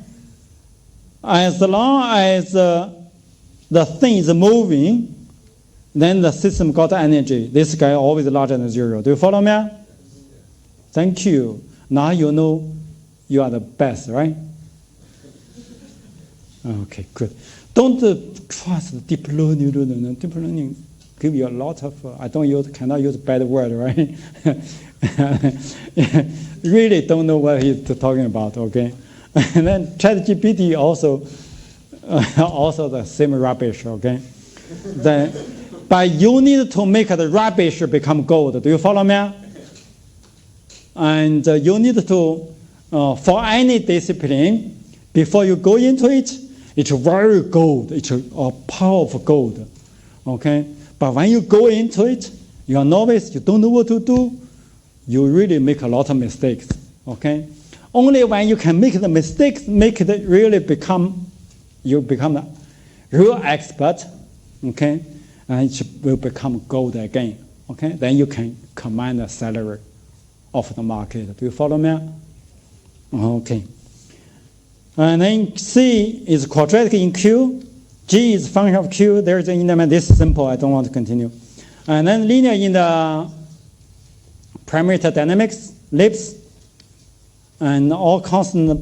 As long as the thing is moving, then the system got energy. This guy always larger than 0. Do you follow me? Thank you. Now you know you are the best, right? Okay, good. Don't trust deep learning. Deep learning give you a lot of, cannot use bad word, right? Really don't know what he's talking about, okay? And then ChatGPT also the same rubbish, okay? But you need to make the rubbish become gold. Do you follow me? And you need to, for any discipline, before you go into it, it's very gold. It's a powerful gold, okay? But when you go into it, you're a novice, you don't know what to do, you really make a lot of mistakes, okay? Only when you can make the mistakes, make it really you become a real expert, okay? And it will become gold again, okay? Then you can command the salary of the market. Do you follow me? Okay. And then C is quadratic in Q. G is function of Q. There's an element. This is simple. I don't want to continue. And then linear in the parameter dynamics, ellipse, and all constant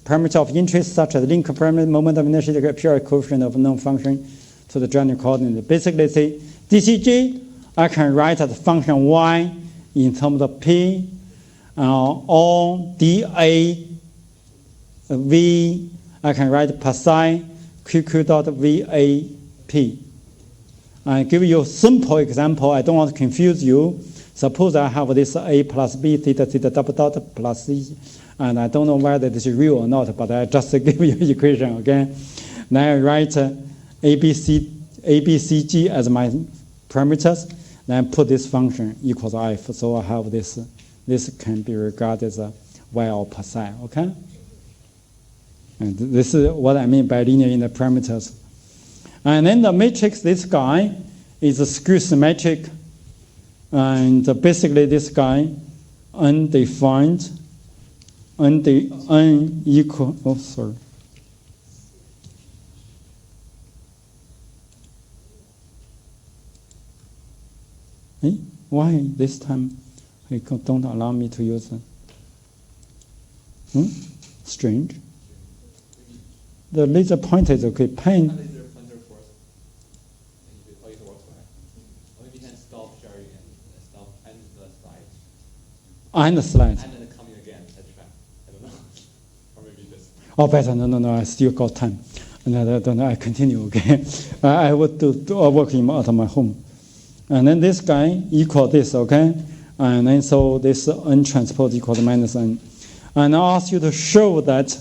parameters of interest, such as link parameter, moment of inertia, pure coefficient of known function to the general coordinate. Basically, say DCG, I can write as function y in terms of P, or dA V, I can write per psi QQ dot VAP. I give you a simple example. I don't want to confuse you. Suppose I have this A plus B theta theta double dot plus C, and I don't know whether this is real or not, but I just give you equation, okay? Then I write ABCG as my parameters, then put this function equals F. So I have this. This can be regarded as a y or per psi, okay? And this is what I mean by linear in the parameters. And then the matrix, this guy is a skew symmetric, and basically this guy undefined, unequal. Oh, sorry. Why this time they don't allow me to use it? Strange. The laser pointer is okay. Pen. Laser pointer force. You can stop sharing and stop. And the slide. And the slides. And then coming again, let's try. I don't know. Or maybe this. Oh, better. No. I still got time. No, I continue, okay? I would do work at my home. And then this guy equal this, okay? And then so this n transpose equals minus n. And I ask you to show that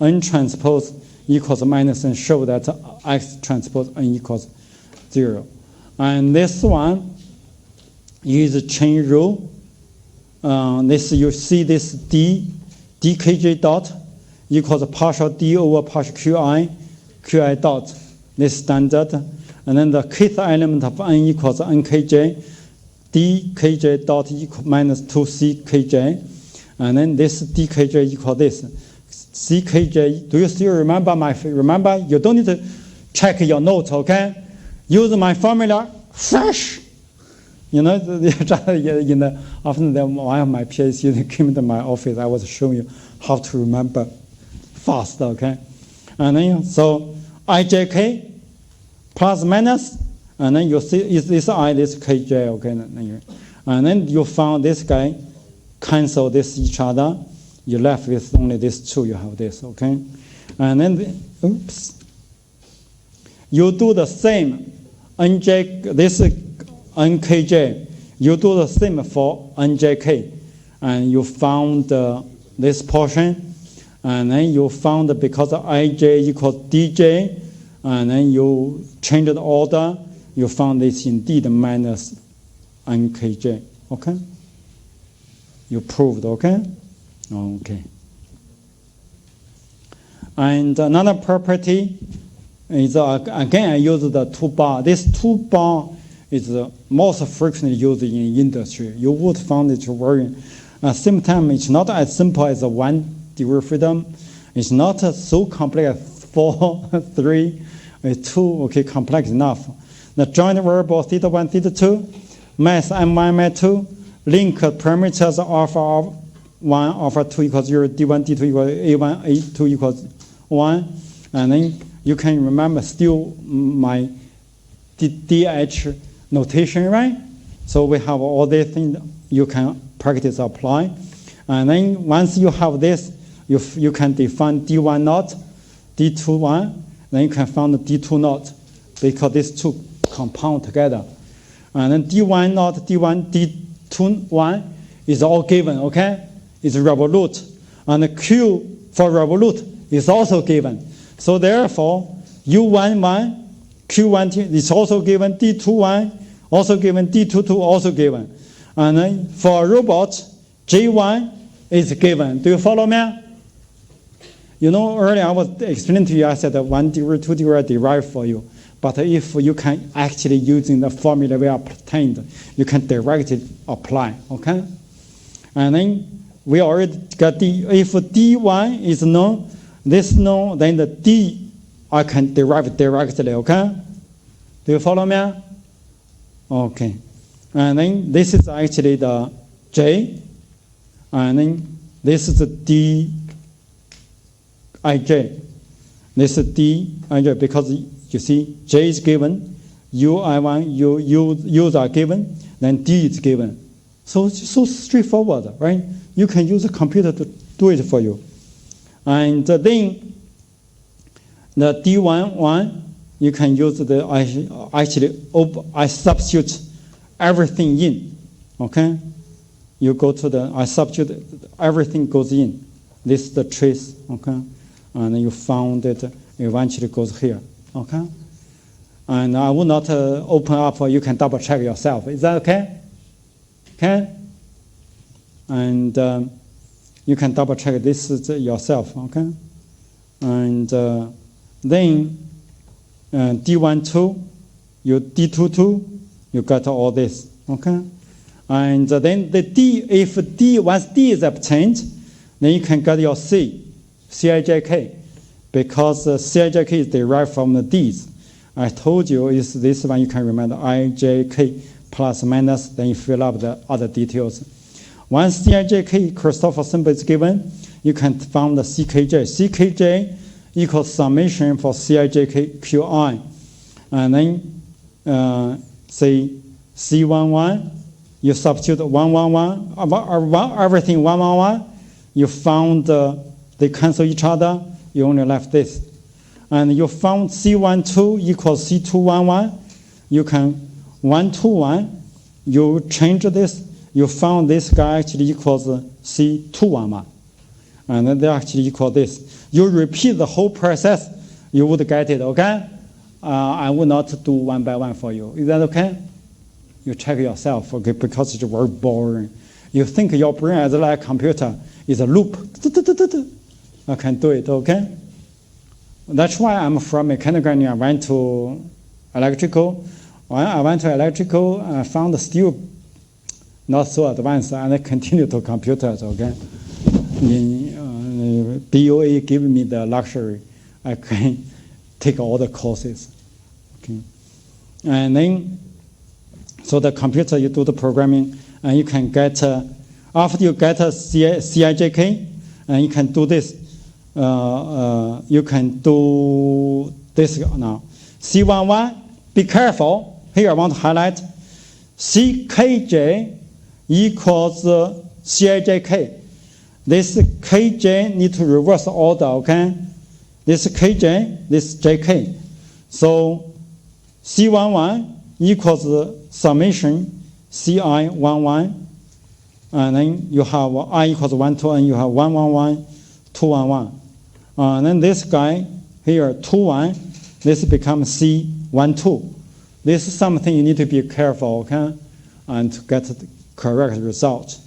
n transpose equals minus n, show that x transpose n equals 0. And this one is chain rule. This you see this dkj dot equals partial d over partial qi dot, this standard. And then the kth element of n equals nkj, dkj dot equal minus 2ckj. And then this dkj equal this. ckj, do you still remember remember? You don't need to check your notes, okay? Use my formula fresh. You know, often one of my PhD students came to my office, I was showing you how to remember fast, okay? And then, so ijk plus minus, and then you see is this I, this kj, okay? And then you found this guy, cancel this each other, you left with only this two, you have this, okay? And then, oops. You do the same, nj, this nkj, you do the same for njk, and you found this portion, and then you found because ij equals dj, and then you change the order, you found this indeed minus nkj, okay? You proved, okay? Okay. And another property is, again, I use the 2 bar. This 2 bar is most frequently used in industry. You would find it very, same time, it's not as simple as a 1 degree freedom. It's not so complex, 4, 3, 2, okay, complex enough. The joint variable theta 1, theta 2, mass m1, m2, link parameters alpha 1, alpha 2 equals 0, d1, d2 equals a1, a2 equals 1, and then you can remember still my DH notation, right? So we have all these things you can practice apply. And then once you have this, you can define D1 naught, D2 1, then you can find the D2 naught because these two compound together. And then D1 naught, D1, D2 1 is all given, okay? It's revolute. And the Q for revolute is also given. So therefore, U1 1, Q1 is also given, D2 1 also given, D2 2 also given. And then for a robot, J1 is given. Do you follow me? You know, earlier I was explaining to you, I said 1 degree, 2 degree I derived for you. But if you can actually using the formula we obtained, you can directly apply, okay? And then we already got if D1 is known, this known, then the D I can derive directly, okay? Do you follow me? Okay. And then this is actually the J, and then this is the D ij. This is D ij because you see J is given, UI1, U's are given, then D is given. So straightforward, right? You can use a computer to do it for you. And then the D1, you can use the, I substitute everything in, okay? You go to the, I substitute, everything goes in. This is the trace, okay? And you found it eventually goes here, okay? And I will not open up, you can double check yourself. Is that okay? Okay? And you can double check this is yourself, okay? And then D1 2, you D2 2, you got all this, okay? And then the D, if D, once D is obtained, then you can get your C, Cijk, because Cijk is derived from the D's. I told you is this one you can remember, Ijk plus minus, then you fill up the other details. Once Cijk Christoffel symbol is given, you can find the Ckj. Ckj equals summation for Cijk Qi. And then say C11, You substitute 1, 1, 1, everything 1, 1, 1. You found they cancel each other. You only left this. And you found C12 equals C211. You can 1, 2, 1. You change this. You found this guy actually equals C211. And then they actually equal this. You repeat the whole process, you would get it, okay? I will not do one by one for you. Is that okay? You check yourself, okay, because it's very boring. You think your brain is like a computer, is a loop. I can do it, okay? That's why I'm from mechanical engineering. I went to electrical. When I went to electrical, I found still not so advanced, and I continue to computers, okay? BOA gave me the luxury. I can take all the courses, okay? And then, so the computer, you do the programming, and you can get, after you get a CIJK, and you can do this. You can do this now. C11, be careful. Here I want to highlight CKJ equals CIJK. This KJ need to reverse order, okay? This KJ, this JK. So C11 equals summation CI11. And then you have I equals 1, 2, and you have 1, 1, 1, 2, 1, 1. And then this guy here, 2, 1, this becomes C1, 2. This is something you need to be careful, okay? And to get the correct result.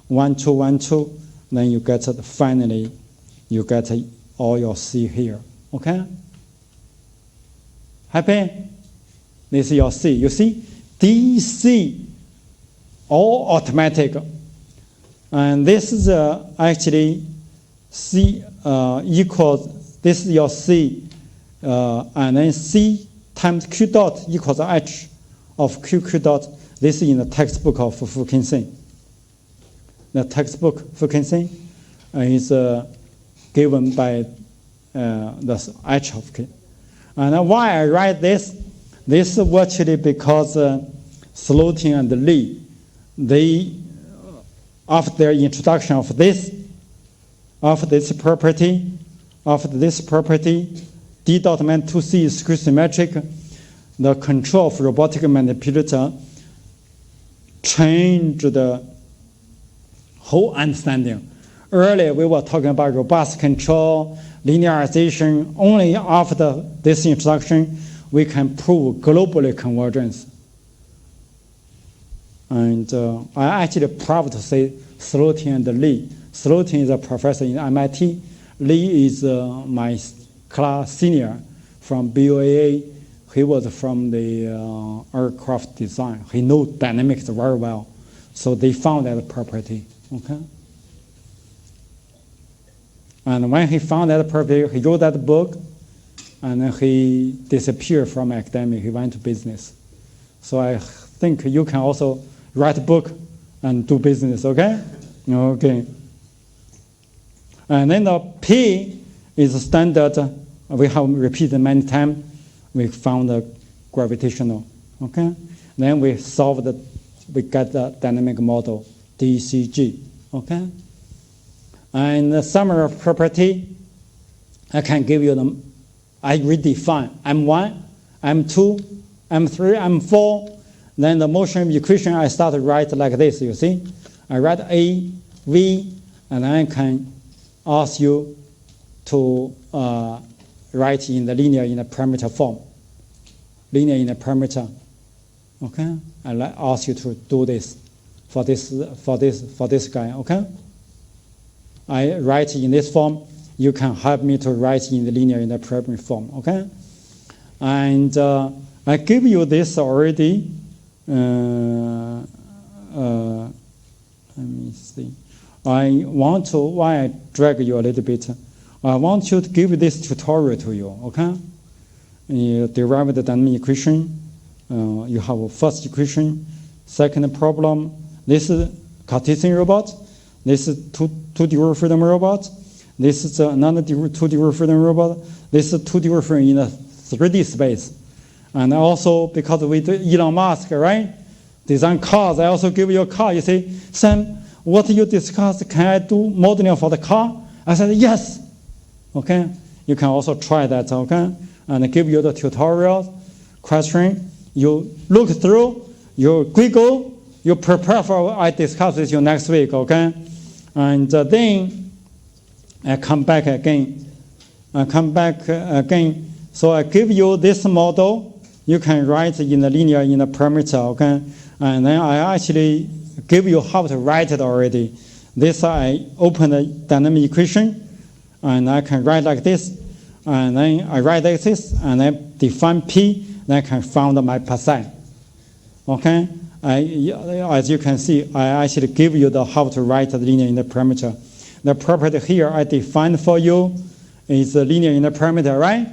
1, 2, 1, 2. Then you get it, finally, you get all your C here, okay? Happy? This is your C. You see, DC, all automatic. And this is actually C equals, this is your C, and then C times Q dot equals H of Q dot. This is in the textbook of Fukinsen. The textbook Fukinsen is given by the H of K. And why I write this? This is actually because Slotin and Lee, they, after their introduction of this property, D dot man 2C is skew symmetric, the control of robotic manipulator changed the whole understanding. Earlier we were talking about robust control, linearization. Only after this introduction we can prove globally convergence. And I'm actually proud to say Slotin and Lee. Slotin is a professor in MIT. Lee is my class senior from BOA. He was from the aircraft design. He knows dynamics very well. So they found that property, okay? And when he found that property, he wrote that book, and then he disappeared from academic. He went to business. So I think you can also write a book and do business, okay? Okay. And then the P is standard. We have repeated many times. We found the gravitational, okay? Then we solved it. We get the dynamic model, DCG, okay? And the summary of property, I can give you them. I redefine M1, M2, M3, M4. Then the motion equation, I start to write like this, you see? I write A, V, and then I can ask you to write in the linear in the parameter form. Linear in the parameter, okay? I ask you to do this for this guy, okay? I write in this form. You can help me to write in the linear in the parameter form, okay? And I give you this already. Let me see. I want to, why I drag you a little bit, I want you to give this tutorial to you, okay? You derive the dynamic equation. You have a first equation. Second problem, this is Cartesian robot. This is two-degree freedom robot. This is another two-degree freedom robot. This is two-degree freedom in a 3D space. And also because we do Elon Musk, right? design cars. I also give you a car. You say, Sam, what you discussed, can I do modeling for the car? I said, yes. Okay. You can also try that. Okay. And I give you the tutorial question. You look through, you Google, you prepare for I discuss with you next week. Okay. And then I come back again. So I give you this model. You can write in the linear in the parameter. Okay. And then I actually give you how to write it already. This I open the dynamic equation, and I can write like this. And then I write like this, and I define P, then I can find my percent. Okay? As you can see, I actually give you the how to write the linear in the parameter. The property here I defined for you is the linear in the parameter, right?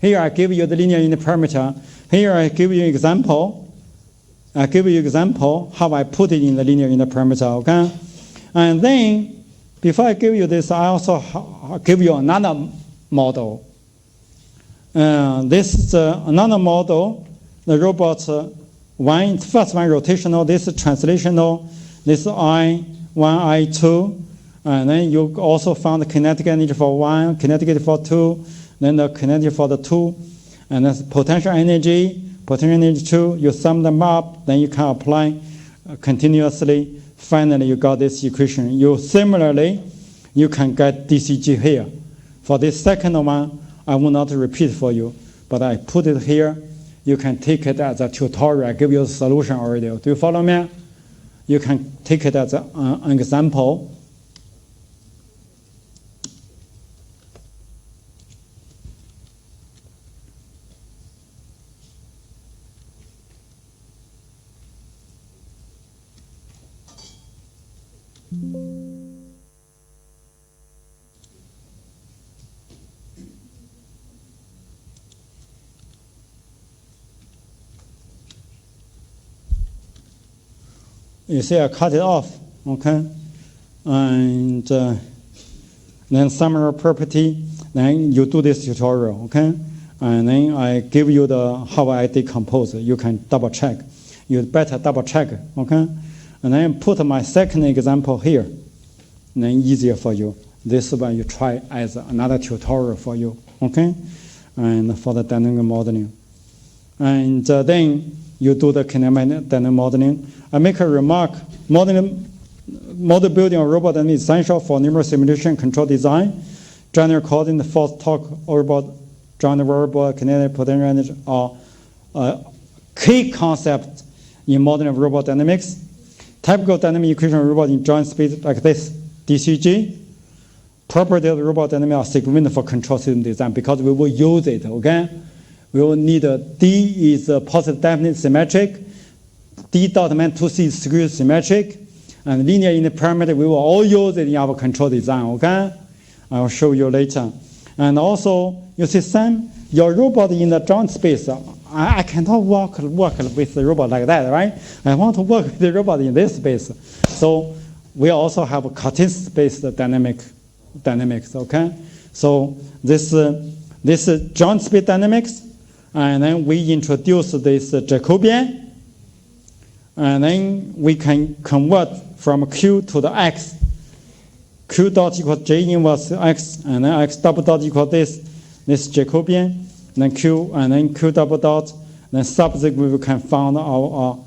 Here I give you the linear in the parameter. Here I give you example. I give you example how I put it in the linear in the parameter, okay? And then, before I give you this, I also give you another model. This is another model. The robot, first one rotational, this is translational, this is I1, I2, and then you also found the kinetic energy for 1, kinetic energy for 2, then the kinetic for the 2, and then potential energy 2, you sum them up, then you can apply continuously. Finally, you got this equation. Similarly, you can get DCG here. For this second one, I will not repeat for you, but I put it here. You can take it as a tutorial. I give you a solution already. Do you follow me? You can take it as an example. You see, I cut it off, okay? And then summary property, then you do this tutorial, okay? And then I give you how I decompose. You can double check. You better double check, okay? And then put my second example here, and then easier for you. This one you try as another tutorial for you, okay? And for the dynamic modeling. And then you do the kinematic dynamic modeling. I make a remark, model building of robot is essential for numerous simulation control design. General coordinate, force, torque, robot, joint variable, kinetic potential energy are key concepts in modeling of robot dynamics. Typical dynamic equation of robot in joint space like this, DCG. Property of the robot dynamic are significant for control system design because we will use it, okay? We will need D is positive definite symmetric, D dot meant to C is skew symmetric, and linear in the parameter, we will all use it in our control design, okay? I will show you later. And also, you see, Sam, your robot in the joint space, I cannot work with the robot like that, right? I want to work with the robot in this space. So we also have a Cartesian-based dynamics, okay? So this is joint space dynamics, and then we introduce this Jacobian, and then we can convert from Q to the X. Q dot equals J inverse X, and then X double dot equals this Jacobian, then Q, and then Q double dot, then subsequently we can find our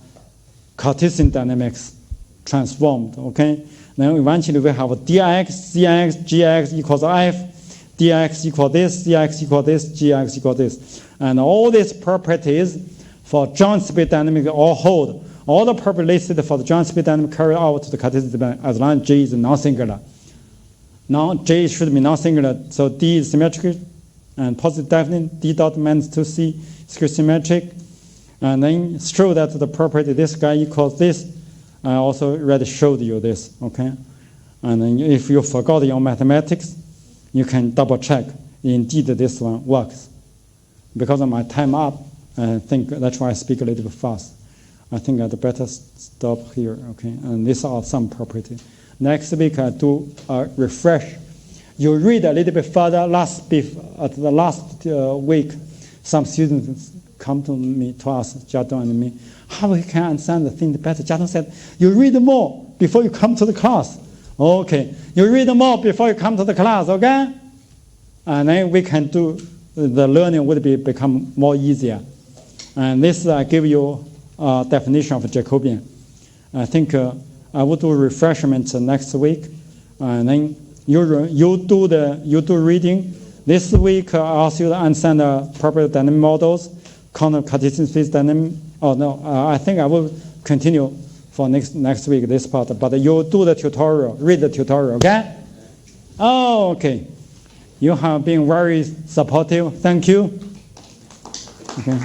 Cartesian dynamics transformed, okay? Then eventually we have dx, cx, gx equals f, dx equals this, dx equals this, gx equals this. And all these properties for joint space dynamics all hold. All the properties listed for the joint space dynamics carry out to the Cartesian dynamics as long as J is non-singular. Now J should be non-singular, so D is symmetric and positive definite, D dot minus 2C skew symmetric. And then show that the property this guy equals this. I also already showed you this, okay? And then if you forgot your mathematics, you can double check. Indeed, this one works. Because of my time up, I think that's why I speak a little bit fast. I think I'd better stop here, okay? And these are some properties. Next week, I do a refresh. You read a little bit further. At the last week, some students come to us, Jiadong and me, how we can understand the thing better. Jiadong said, you read more before you come to the class. Okay, you read more before you come to the class, okay? And then we can do, the learning would become more easier. And this I give you a definition of Jacobian. I think I will do refreshment next week, and then you do reading. This week I ask you to understand the property dynamic models, quantum Cartesian space dynamic. Oh no, I think I will continue for next week this part. But you do the tutorial, read the tutorial, okay? Oh, okay. You have been very supportive. Thank you. Okay.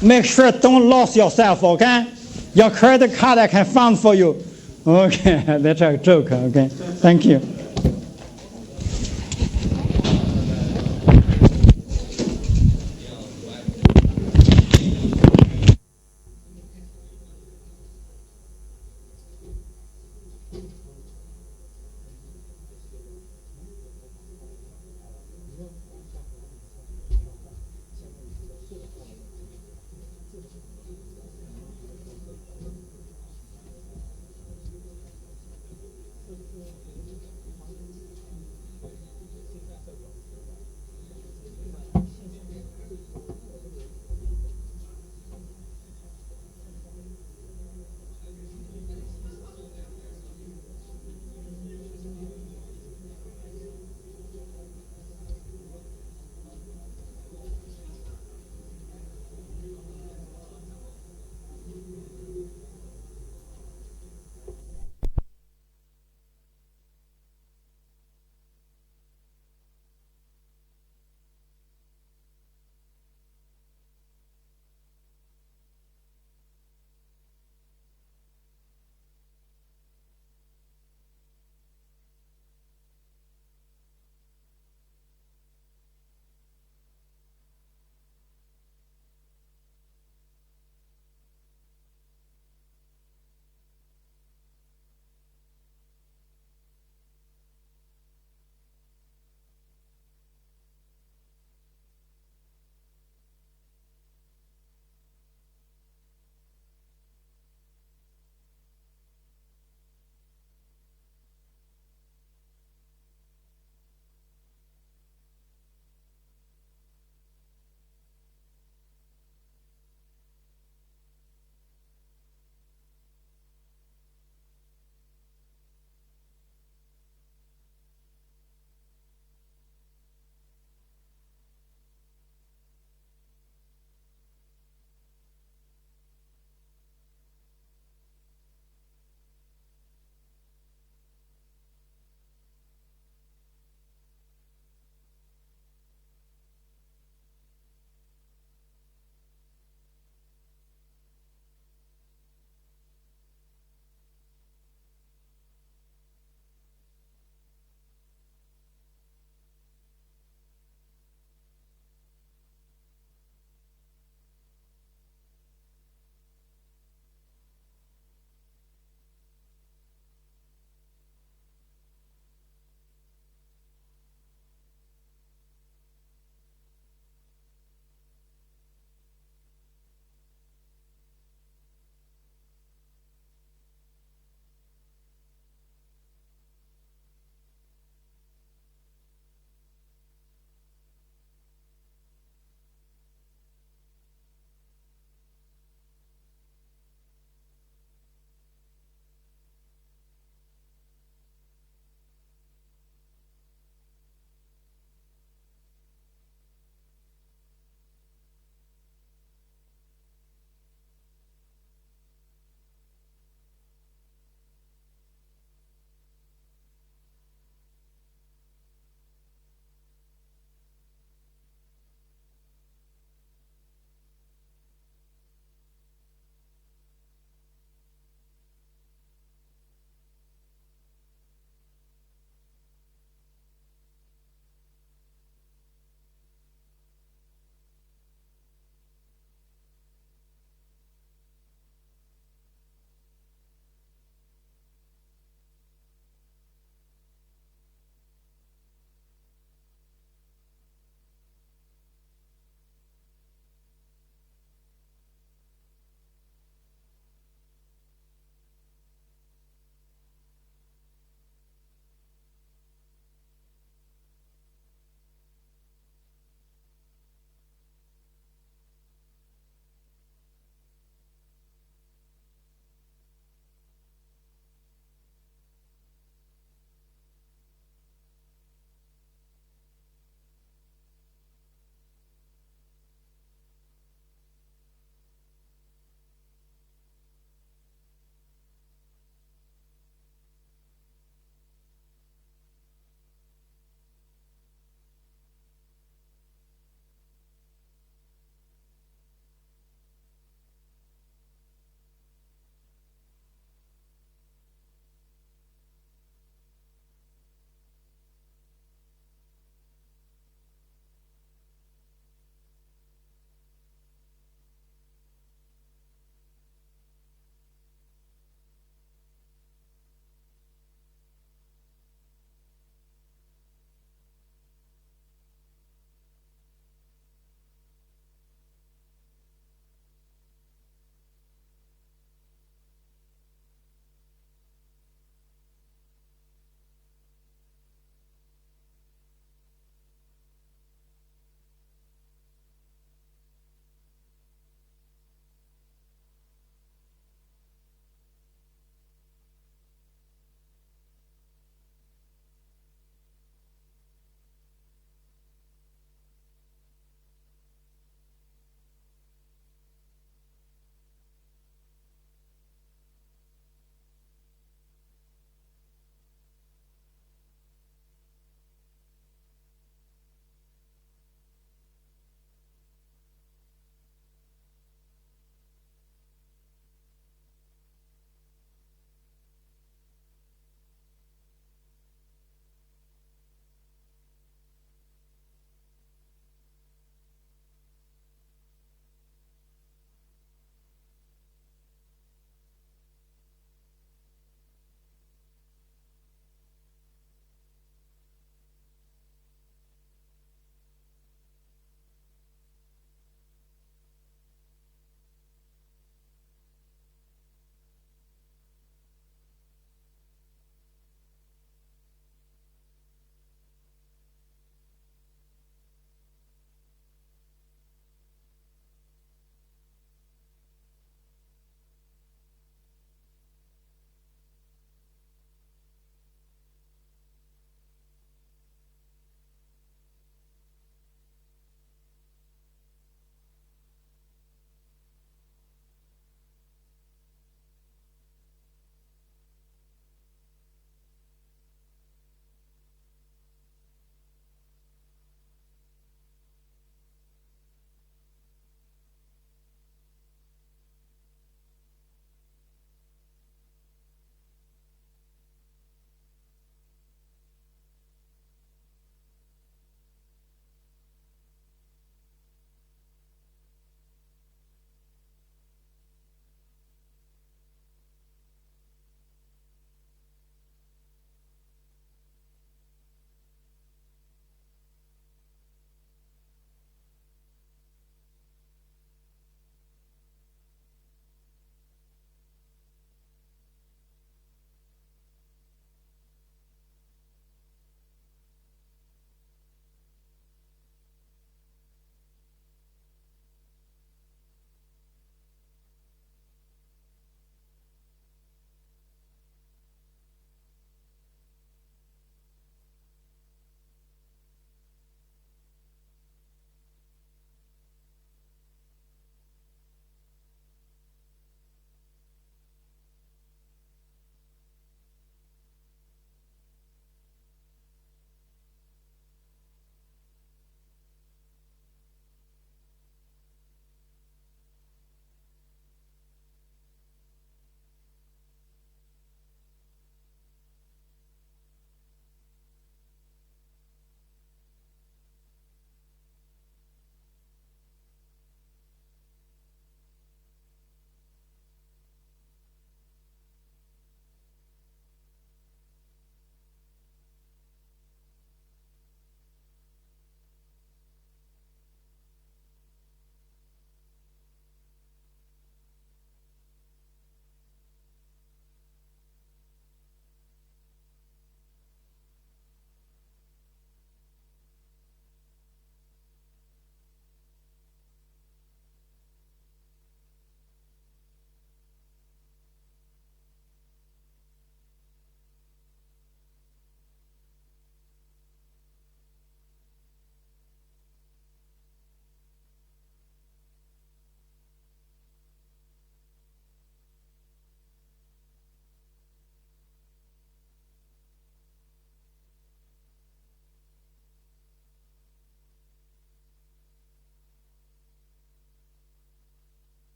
Make sure don't lose yourself, okay? Your credit card I can find for you. Okay, that's a joke, okay? Thank you.